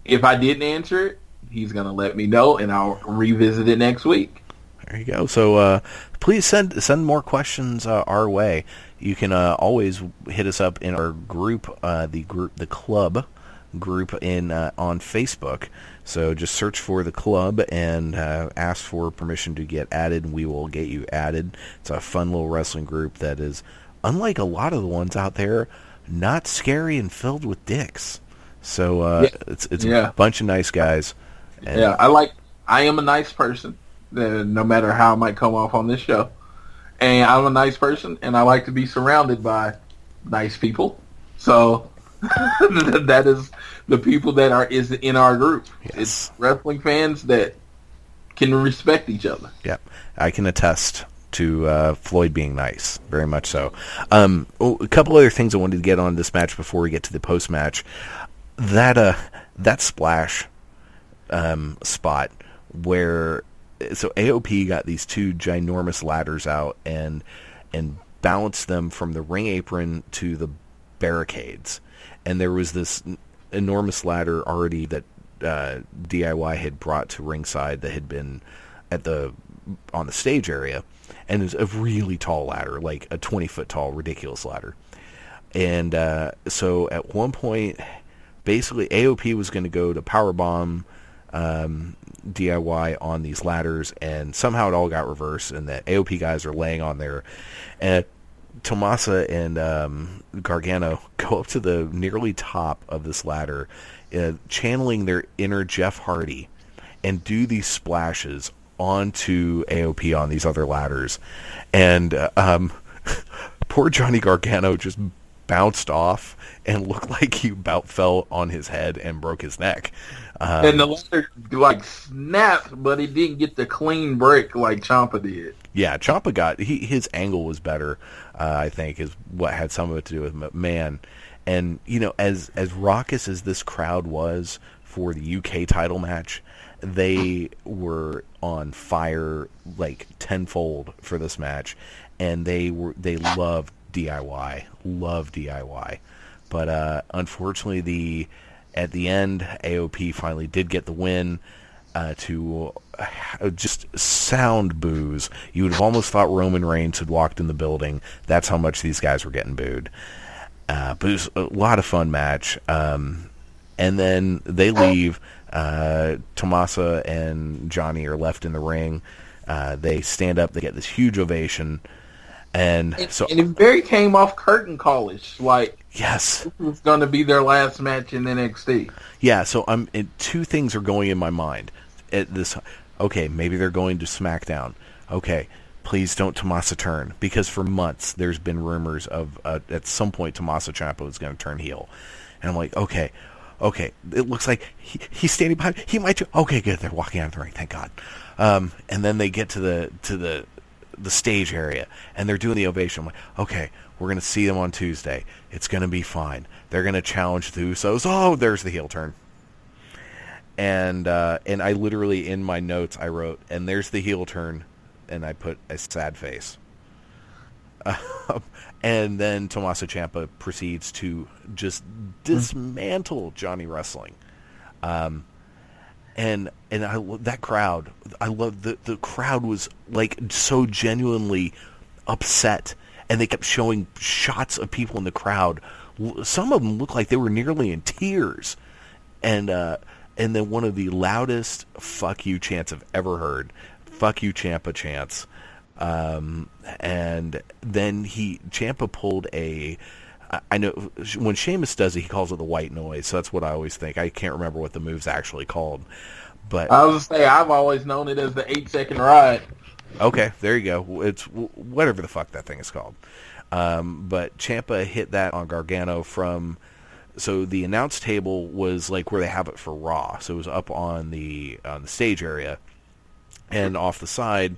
If I didn't answer it, he's going to let me know, and I'll revisit it next week. There you go. So please send more questions our way. You can always hit us up in our group, the club group on Facebook. So just search for the club and ask for permission to get added, and we will get you added. It's a fun little wrestling group that is, unlike a lot of the ones out there, not scary and filled with dicks. So it's a bunch of nice guys. And I am a nice person, no matter how I might come off on this show. And I'm a nice person, and I like to be surrounded by nice people. So that is the people that is in our group. Yes. It's wrestling fans that can respect each other. Yep, I can attest to Floyd being nice, very much so. A couple other things I wanted to get on this match before we get to the post match. That splash spot where AOP got these 2 ginormous ladders out and balanced them from the ring apron to the barricades, and there was this enormous ladder already that DIY had brought to ringside that had been on the stage area, and it was a really tall ladder, like a 20-foot tall, ridiculous ladder. And so at one point, basically AOP was going to go to powerbomb DIY on these ladders, and somehow it all got reversed, and the AOP guys are laying on there, and Tomasa and Gargano go up to the nearly top of this ladder, channeling their inner Jeff Hardy, and do these splashes onto AOP on these other ladders, and poor Johnny Gargano just bounced off and looked like he about fell on his head and broke his neck. And the ladder snapped, but he didn't get the clean break like Ciampa did. Yeah, Ciampa got his angle was better. I think is what had some of it to do with McMahon. And as raucous as this crowd was for the UK title match, they were on fire like tenfold for this match, and they loved DIY. But unfortunately, at the end, AOP finally did get the win to just sound boos. You would have almost thought Roman Reigns had walked in the building. That's how much these guys were getting booed. But it was a lot of fun match. And then they leave. Tomasa and Johnny are left in the ring. They stand up. They get this huge ovation. And it very came off curtain callish. Like, yes, this was going to be their last match in NXT. Yeah, so 2 things are going in my mind. this. Okay, maybe they're going to SmackDown. Okay, please don't Tommaso turn, because for months there's been rumors of at some point Tommaso Ciampa is going to turn heel, and I'm like, okay, it looks like he's standing behind. He might. Okay, good. They're walking out of the ring. Thank God. And then they get to the stage area, and they're doing the ovation. I'm like, okay, we're going to see them on Tuesday. It's going to be fine. They're going to challenge the Usos. Oh, there's the heel turn. And I literally, in my notes, I wrote, and there's the heel turn, and I put a sad face. And then Tommaso Ciampa proceeds to just dismantle Johnny Wrestling. And that crowd, I love the crowd was like so genuinely upset, and they kept showing shots of people in the crowd. Some of them looked like they were nearly in tears, and then one of the loudest "fuck you" chants I've ever heard, "fuck you Ciampa" chants, and then Ciampa pulled a. I know when Sheamus does it, he calls it the white noise. So that's what I always think. I can't remember what the move's actually called. But I was gonna say I've always known it as the 8-second ride. Okay, there you go. It's whatever the fuck that thing is called. But Ciampa hit that on Gargano from. So the announce table was like where they have it for Raw. So it was up on the stage area, and off the side.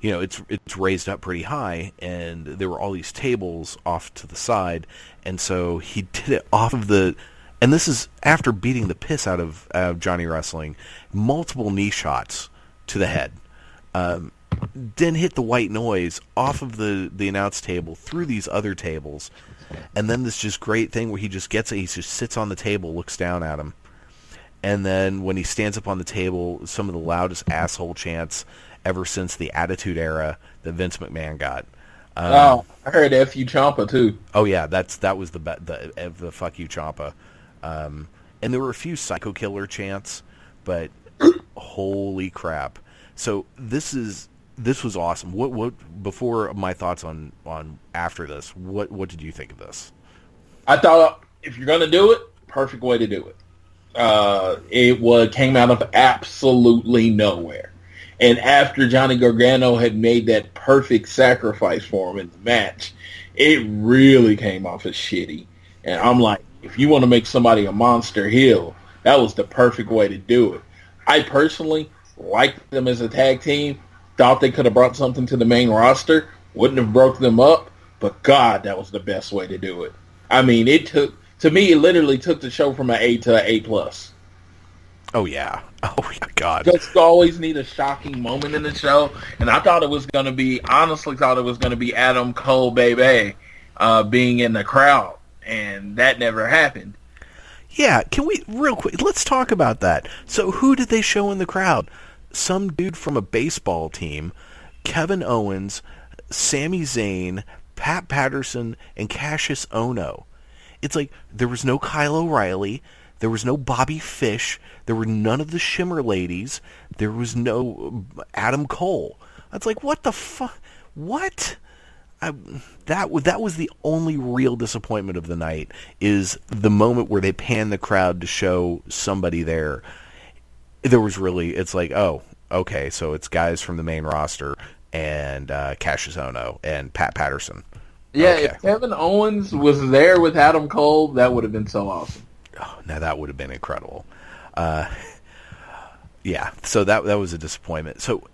It's raised up pretty high, and there were all these tables off to the side, and so he did it off of the, and this is after beating the piss out of Johnny Wrestling, multiple knee shots to the head, then hit the white noise off of the announce table through these other tables, and then this just great thing where he just sits on the table, looks down at him, and then when he stands up on the table, some of the loudest asshole chants ever since the Attitude Era that Vince McMahon got. I heard "F you Ciampa" too. Oh yeah, that was the "fuck you Ciampa," and there were a few Psycho Killer chants, but holy crap! So this was awesome. What before my thoughts on after this? What did you think of this? I thought if you're gonna do it, perfect way to do it. It came out of absolutely nowhere. And after Johnny Gargano had made that perfect sacrifice for him in the match, it really came off as shitty. And I'm like, if you want to make somebody a monster heel, that was the perfect way to do it. I personally liked them as a tag team, thought they could have brought something to the main roster, wouldn't have broke them up, but God, that was the best way to do it. I mean, it literally took the show from an A to an A+. Oh yeah. Oh my God. Just always need a shocking moment in the show, and I thought it was going to be, honestly thought it was going to be Adam Cole Baby being in the crowd, and that never happened. Yeah, can we, real quick, let's talk about that. So who did they show in the crowd? Some dude from a baseball team, Kevin Owens, Sami Zayn, Pat Patterson, and Cassius Ohno. It's like, there was no Kyle O'Reilly, there was no Bobby Fish, there were none of the Shimmer ladies, there was no Adam Cole. It's like, what the fuck? What? That was the only real disappointment of the night, is the moment where they pan the crowd to show somebody there. There was really, it's like, oh, okay, so it's guys from the main roster and Cassius Ohno and Pat Patterson. Yeah, okay. If Kevin Owens was there with Adam Cole, that would have been so awesome. Oh, now that would have been incredible. Yeah, so that was a disappointment. So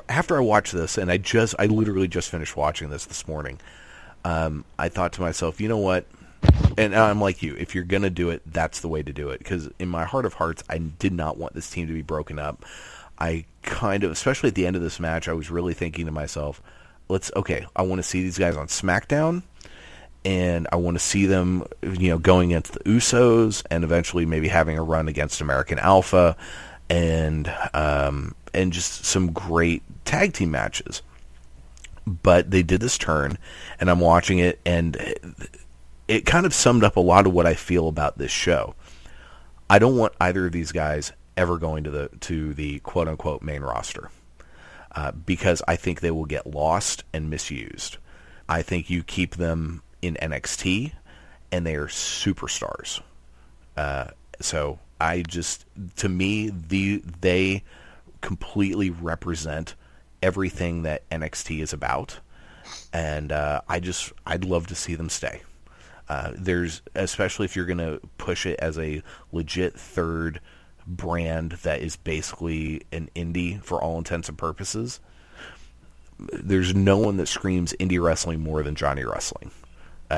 after I watched this, and I literally just finished watching this morning, I thought to myself, you know what? And I'm like you, if you're going to do it, that's the way to do it. Because in my heart of hearts, I did not want this team to be broken up. I kind of, especially at the end of this match, I was really thinking to myself, I want to see these guys on SmackDown, and I want to see them, going against the Usos, and eventually maybe having a run against American Alpha, and just some great tag team matches. But they did this turn, and I'm watching it, and it kind of summed up a lot of what I feel about this show. I don't want either of these guys ever going to the quote unquote main roster, because I think they will get lost and misused. I think you keep them in NXT, and they are superstars. So to me, they completely represent everything that NXT is about, and I'd love to see them stay. Especially if you're going to push it as a legit third brand that is basically an indie for all intents and purposes. There's no one that screams indie wrestling more than Johnny Wrestling,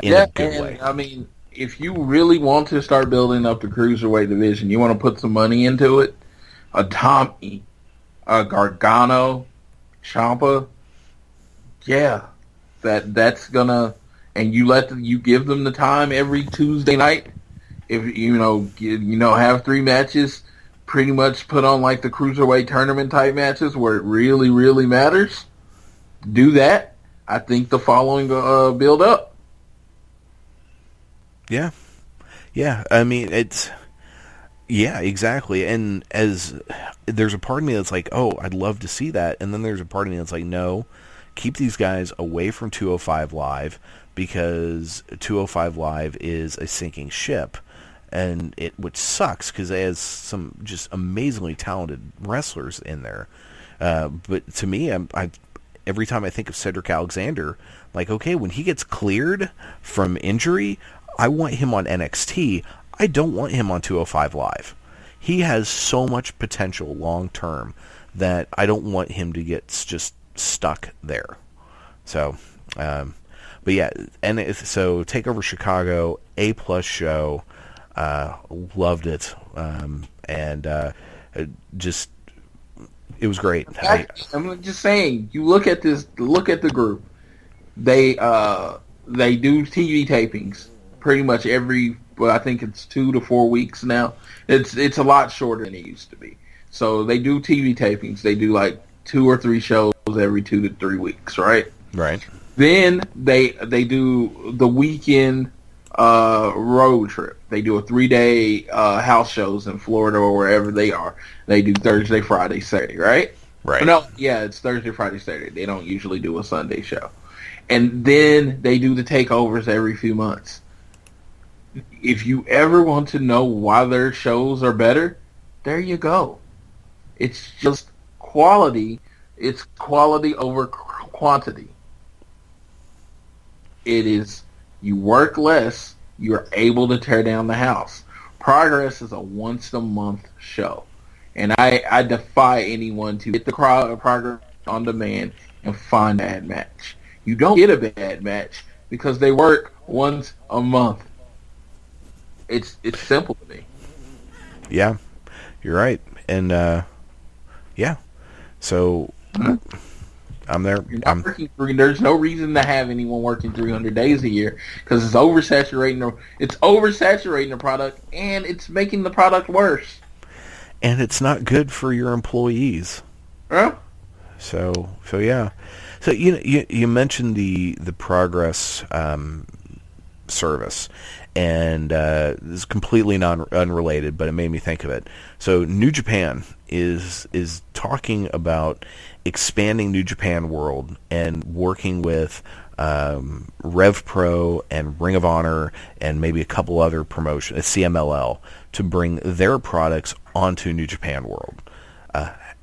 in a good way. I mean, if you really want to start building up the cruiserweight division, you want to put some money into it. A Tommy, a Gargano, Ciampa, that's gonna, and you give them the time every Tuesday night. If have 3 matches, pretty much put on like the cruiserweight tournament type matches where it really, really matters. Do that. I think the following build up. Yeah. I mean, exactly. And as there's a part of me that's like, oh, I'd love to see that, and then there's a part of me that's like, no, keep these guys away from 205 Live, because 205 Live is a sinking ship, and which sucks because it has some just amazingly talented wrestlers in there. But to me, I every time I think of Cedric Alexander, like, okay, when he gets cleared from injury, I want him on NXT. I don't want him on 205 Live. He has so much potential long term that I don't want him to get just stuck there. So, but yeah, and so TakeOver Chicago, A+ show, loved it, and just it was great. I'm just saying, you look at the group. They do TV tapings pretty much I think it's 2 to 4 weeks now. It's a lot shorter than it used to be. So they do TV tapings. They do like 2 or 3 shows every 2 to 3 weeks, right? Right. Then they do the weekend road trip. They do a 3-day house shows in Florida or wherever they are. They do Thursday, Friday, Saturday, right? Right. It's Thursday, Friday, Saturday. They don't usually do a Sunday show. And then they do the takeovers every few months. If you ever want to know why their shows are better, there you go. It's just quality. It's quality over quantity. It is, you work less, you're able to tear down the house. Progress is a once-a-month show. And I defy anyone to get the Progress on demand and find a bad match. You don't get a bad match because they work once a month. It's simple to me. Yeah, you're right. And, so I'm there. There's no reason to have anyone working 300 days a year because it's oversaturating the product, and it's making the product worse. And it's not good for your employees. Huh? So yeah. So you mentioned the Progress service, and this is completely unrelated, but it made me think of it. So New Japan is talking about expanding New Japan World and working with Rev Pro and Ring of Honor and maybe a couple other promotions, CMLL, to bring their products onto New Japan World.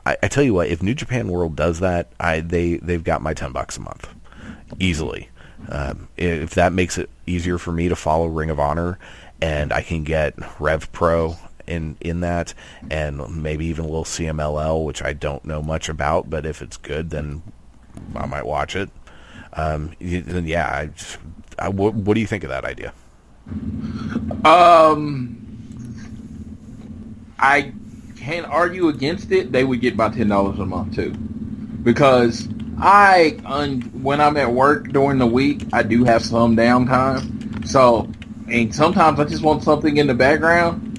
I tell you what, if New Japan World does that, they've got my $10 a month easily. If that makes it easier for me to follow Ring of Honor, and I can get Rev Pro in that, and maybe even a little CMLL, which I don't know much about, but if it's good, then I might watch it. What do you think of that idea? I can't argue against it. They would get about $10 a month too, because when I'm at work during the week, I do have some downtime. So, and sometimes I just want something in the background.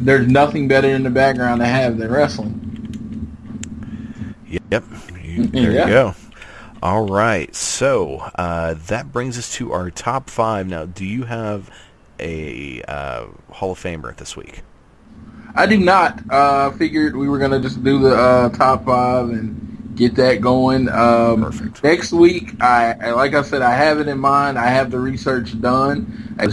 There's nothing better in the background to have than wrestling. Yep. There you go. All right. So that brings us to our top 5. Now, do you have a Hall of Famer this week? I do not. Figured we were going to just do the top 5 and get that going. Perfect. Next week, like I said, I have it in mind. I have the research done. I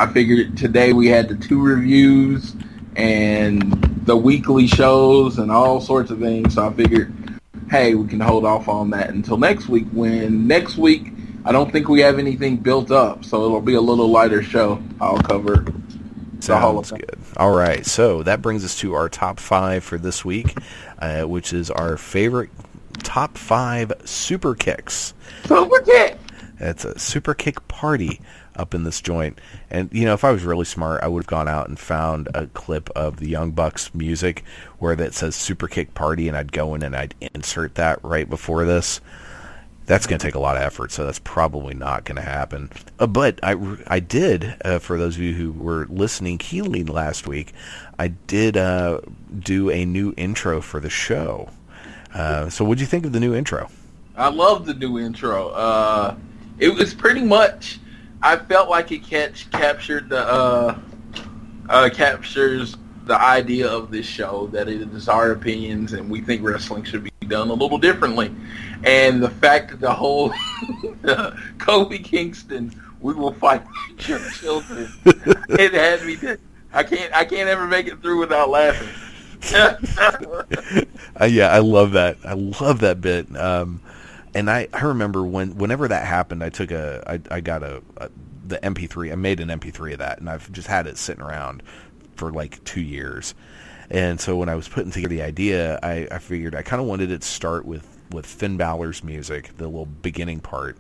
figured today we had the 2 reviews, and the weekly shows and all sorts of things. So I figured, hey, we can hold off on that until next week. When next week, I don't think we have anything built up, so it'll be a little lighter show. I'll cover the Hall of Sounds Fame. good. All right, so that brings us to our top 5 for this week, which is our favorite top 5 super kicks. Super kick. It's a super kick party up in this joint. And, you know, if I was really smart, I would have gone out and found a clip of the Young Bucks music where that says super kick party, and I'd go in and I'd insert that right before this. That's going to take a lot of effort, so that's probably not going to happen. But I did, for those of you who were listening keenly last week, I did do a new intro for the show. So what did you think of the new intro? I love the new intro. It was pretty much, I felt like it captured the captures the idea of this show, that it is our opinions and we think wrestling should be done a little differently. And the fact that the whole Kofi Kingston, we will fight your children, it had me. I can't ever make it through without laughing. Yeah, I love that. I love that bit. And I remember whenever that happened, I got the MP3. I made an MP3 of that, and I've just had it sitting around for like 2 years. And so when I was putting together the idea, I figured I kind of wanted it to start with Finn Balor's music, the little beginning part,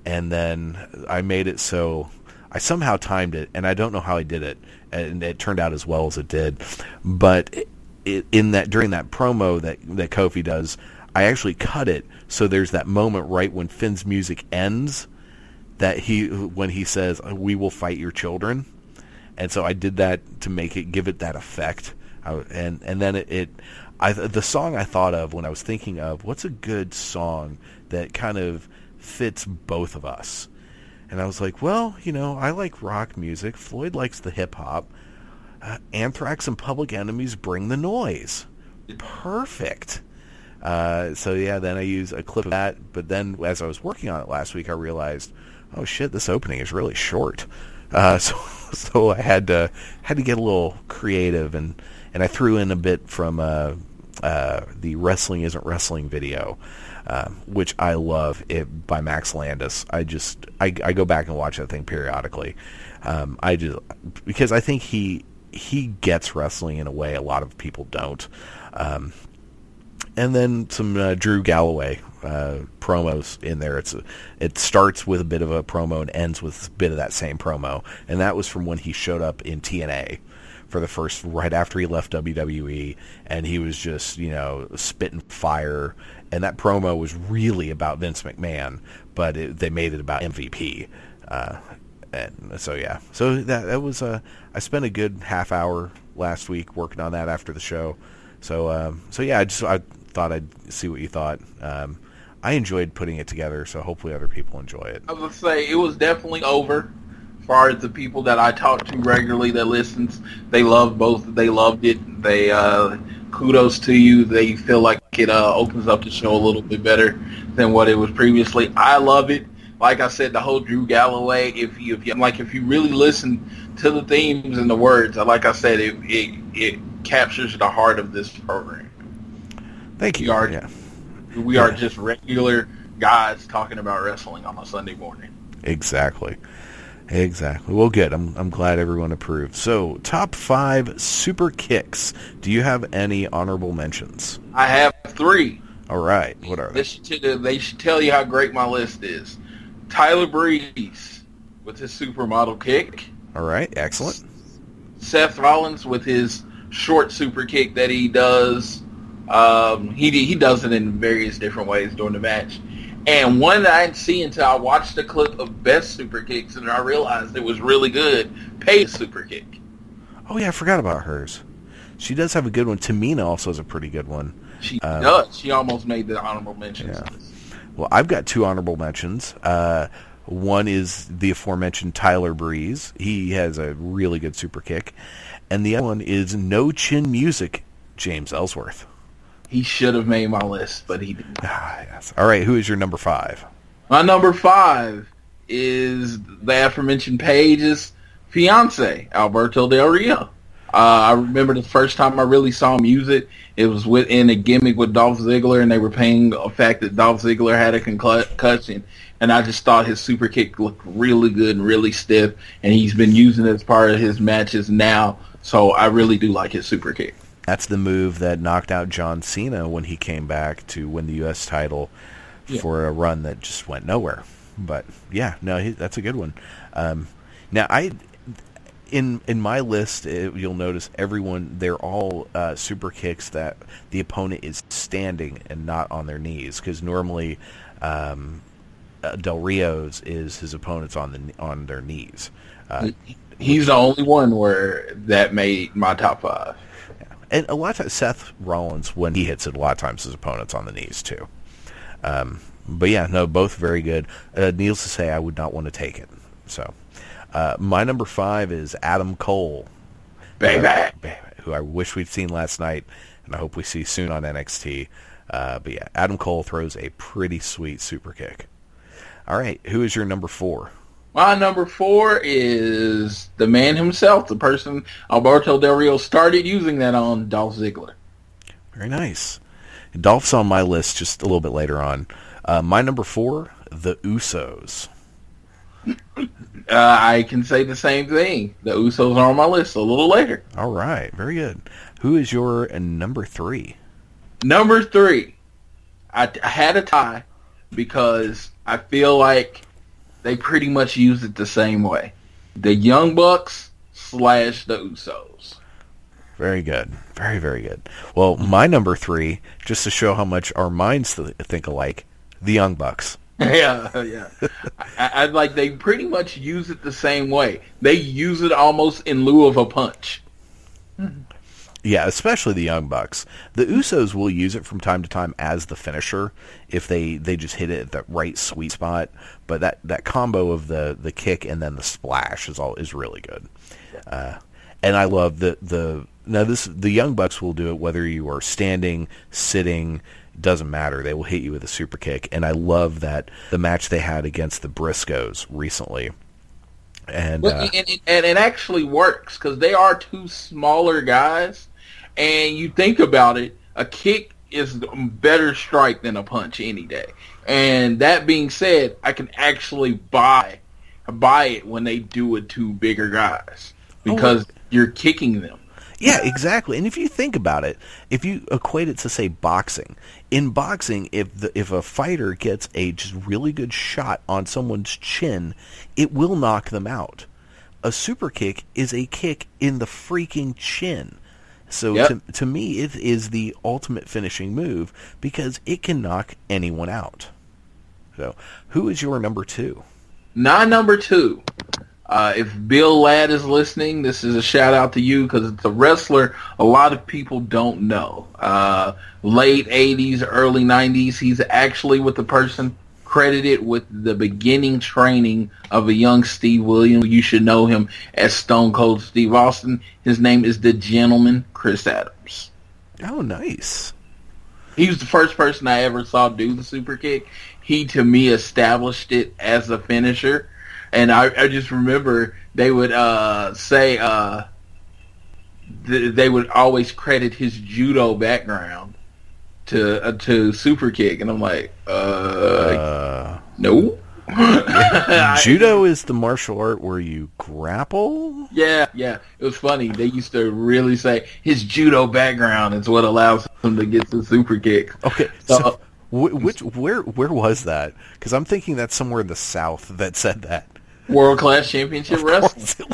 and then I made it so I somehow timed it, and I don't know how I did it, and it turned out as well as it did. But during that promo that Kofi does, I actually cut it so there's that moment right when Finn's music ends, when he says, "We will fight your children," and so I did that to give it that effect. And then the song I thought of when I was thinking of what's a good song that kind of fits both of us, and I was like, well, you know, I like rock music. Floyd likes the hip hop. Anthrax and Public Enemy's Bring the Noise. Perfect. So yeah, then I use a clip of that. But then as I was working on it last week, I realized, oh shit, this opening is really short. So I had to get a little creative, and I threw in a bit from the Wrestling Isn't Wrestling video, which I love, by Max Landis. I go back and watch that thing periodically. Because I think he gets wrestling in a way a lot of people don't. And then some Drew Galloway promos in there. It starts with a bit of a promo and ends with a bit of that same promo, and that was from when he showed up in TNA for the first, right after he left WWE, and he was just, you know, spitting fire. And that promo was really about Vince McMahon, but they made it about MVP. And so yeah, so that was I spent a good half hour last week working on that after the show. So yeah, I thought I'd see what you thought. I enjoyed putting it together, so hopefully other people enjoy it. I was going to say, it was definitely over. As far as the people that I talk to regularly that listens, they loved it. They kudos to you. They feel like it opens up the show a little bit better than what it was previously. I love it. Like I said, the whole Drew Galloway, if you really listen to the themes and the words, like I said, it captures the heart of this program. Thank you. We are just regular guys talking about wrestling on a Sunday morning. Exactly. Well, good. I'm glad everyone approved. So, top 5 super kicks. Do you have any honorable mentions? I have 3. All right. What are they? They should tell you how great my list is. Tyler Breeze with his supermodel kick. All right. Excellent. Seth Rollins with his short super kick that he does. He does it in various different ways during the match. And one that I didn't see until I watched the clip of Best Super Kicks, and I realized it was really good. Paige super kick. Oh yeah, I forgot about hers. She does have a good one. Tamina also has a pretty good one. She does. She almost made the honorable mentions. Yeah. Well, I've got 2 honorable mentions. One is the aforementioned Tyler Breeze. He has a really good super kick. And the other one is No Chin Music, James Ellsworth. He should have made my list, but he didn't. Yes. All right, who is your number 5? My number 5 is the aforementioned Paige's fiance, Alberto Del Rio. I remember the first time I really saw him use it, it was within a gimmick with Dolph Ziggler, and they were paying the fact that Dolph Ziggler had a concussion, and I just thought his super kick looked really good and really stiff, and he's been using it as part of his matches now, so I really do like his super kick. That's the move that knocked out John Cena when he came back to win the U.S. title for a run that just went nowhere. But, yeah, no, that's a good one. Now, in my list, you'll notice they're all super kicks that the opponent is standing and not on their knees, because normally Del Rio's is his opponent's on their knees. He's the only one where that made my top 5. And a lot of times, Seth Rollins, when he hits it, a lot of times his opponent's on the knees too. But yeah, no, both very good. Needless to say, I would not want to take it. So, my number 5 is Adam Cole, who I wish we'd seen last night, and I hope we see soon on NXT. But yeah, Adam Cole throws a pretty sweet super kick. All right, who is your number 4? My number 4 is the man himself, the person Alberto Del Rio started using that on, Dolph Ziggler. Very nice. Dolph's on my list just a little bit later on. My number 4, the Usos. I can say the same thing. The Usos are on my list a little later. All right, very good. Who is your number 3? Number 3, I had a tie because I feel like they pretty much use it the same way. The Young Bucks / the Usos. Very good. Very, very good. Well, my number 3, just to show how much our minds think alike, the Young Bucks. Yeah. I like they pretty much use it the same way. They use it almost in lieu of a punch. Yeah, especially the Young Bucks. The Usos will use it from time to time as the finisher if they just hit it at the right sweet spot. But that combo of the kick and then the splash is really good. And I love the Young Bucks will do it whether you are standing, sitting, doesn't matter. They will hit you with a super kick. And I love that the match they had against the Briscoes recently. And it actually works because they are two smaller guys. And you think about it, a kick is a better strike than a punch any day. And that being said, I can actually buy it when they do it to bigger guys because you're kicking them. Yeah, exactly. And if you think about it, if you equate it to, say, boxing, in boxing, if a fighter gets a just really good shot on someone's chin, it will knock them out. A super kick is a kick in the freaking chin. So to me, it is the ultimate finishing move because it can knock anyone out. So who is your number 2? My number 2. If Bill Ladd is listening, this is a shout out to you because it's a wrestler a lot of people don't know. Late 80s, early 90s, he's actually with the person credited with the beginning training of a young Steve Williams. You should know him as Stone Cold Steve Austin. His name is the Gentleman, Chris Adams. Oh, nice. He was the first person I ever saw do the super kick. He, to me, established it as a finisher. And I just remember they would say they would always credit his judo background to super kick, and I'm like, no. Judo is the martial art where you grapple? Yeah. It was funny. They used to really say his judo background is what allows him to get the super kick. Okay, so where was that? Because I'm thinking that's somewhere in the South that said that. World Class Championship Wrestling.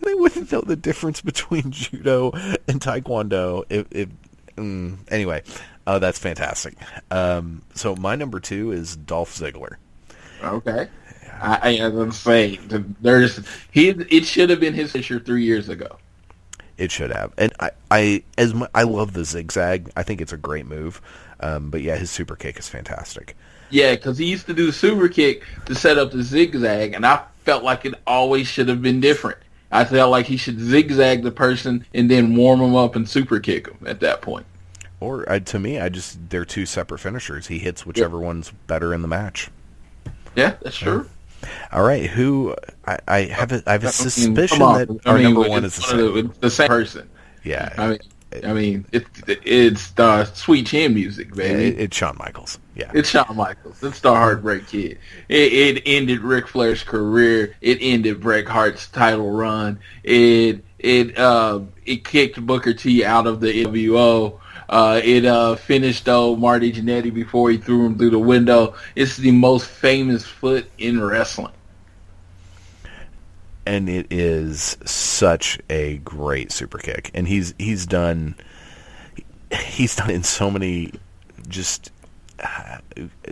They wouldn't know the difference between judo and taekwondo. Anyway, that's fantastic. So my number 2 is Dolph Ziggler. Okay. I as I'm saying, it should have been his finisher 3 years ago. It should have, and I love the zigzag. I think it's a great move. But yeah, his super kick is fantastic. Yeah, because he used to do the super kick to set up the zigzag, and I felt like it always should have been different. I felt like he should zigzag the person and then warm him up and super kick him at that point. Or to me, they're two separate finishers. He hits whichever one's better in the match. Yeah, that's true. All right, who I have a suspicion that our number one is the same person. Yeah. I mean, it's the Sweet Chin music, baby. Yeah, it's Shawn Michaels. Yeah, it's Shawn Michaels. It's the Heartbreak Kid. It ended Ric Flair's career. It ended Bret Hart's title run. It kicked Booker T out of the NWO. It finished Marty Jannetty before he threw him through the window. It's the most famous foot in wrestling. And it is such a great super kick, and he's done in so many just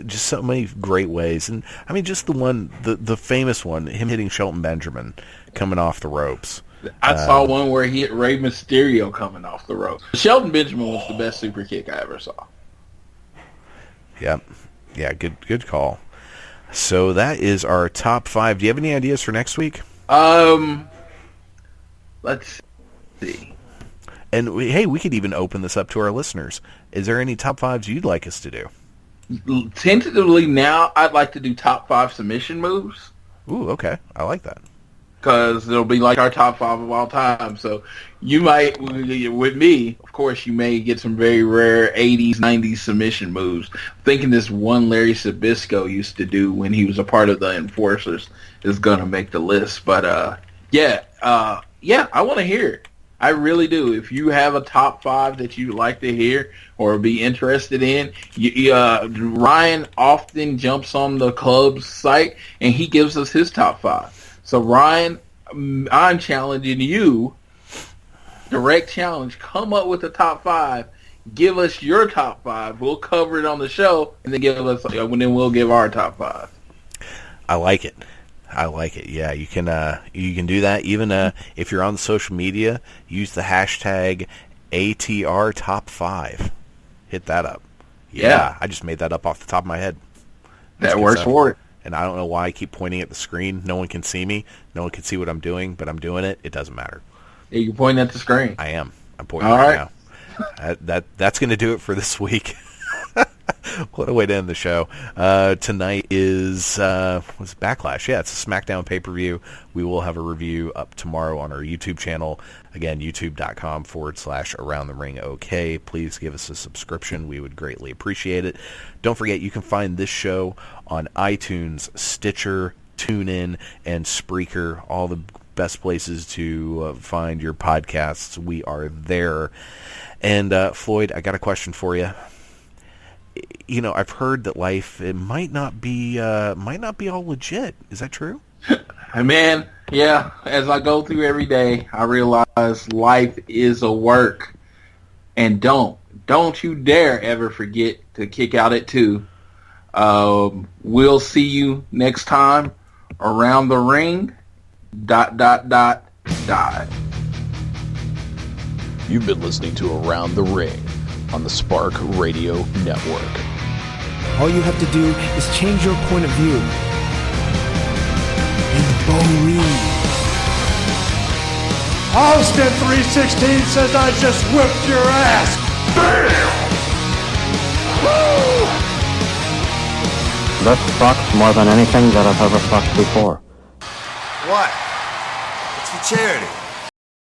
so many great ways. And I mean, just the famous one, him hitting Shelton Benjamin coming off the ropes. I saw one where he hit Rey Mysterio coming off the ropes. Shelton Benjamin was the best super kick I ever saw. Yep. Yeah, good call. So that is our top 5. Do you have any ideas for next week? Let's see. And hey, we could even open this up to our listeners. Is there any top 5s you'd like us to do? Tentatively now, I'd like to do top 5 submission moves. Ooh, okay. I like that. Because it'll be like our top 5 of all time. So you might, with me, of course, you may get some very rare 80s, 90s submission moves. I'm thinking this one Larry Sabisco used to do when he was a part of the Enforcers is going to make the list. But, yeah, I want to hear it. I really do. If you have a top 5 that you'd like to hear or be interested in, Ryan often jumps on the club's site and he gives us his top 5. So, Ryan, I'm challenging you, direct challenge, come up with the top 5, give us your top 5, we'll cover it on the show, and then then we'll give our top 5. I like it. Yeah, you can do that. Even if you're on social media, use the hashtag ATR top 5. Hit that up. Yeah, I just made that up off the top of my head. That works for it. And I don't know why I keep pointing at the screen. No one can see me. No one can see what I'm doing, but I'm doing it. It doesn't matter. Yeah, you're pointing at the screen. I am. I'm pointing right now. That's going to do it for this week. What a way to end the show. Tonight is what's Backlash? Yeah, it's a SmackDown pay-per-view. We will have a review up tomorrow on our YouTube channel. Again, youtube.com/Around the Ring OK. Please give us a subscription. We would greatly appreciate it. Don't forget, you can find this show on iTunes, Stitcher, TuneIn, and Spreaker. All the best places to find your podcasts. We are there. And Floyd, I got a question for you. You know, I've heard that life might not be all legit. Is that true? Man, yeah. As I go through every day, I realize life is a work, and don't you dare ever forget to kick out at 2. We'll see you next time around the ring. ... You've been listening to Around the Ring on the Spark Radio Network. All you have to do is change your point of view. And believe. Austin 316 says I just whipped your ass. Damn! Woo! That sucks more than anything that I've ever fucked before. What? It's for charity.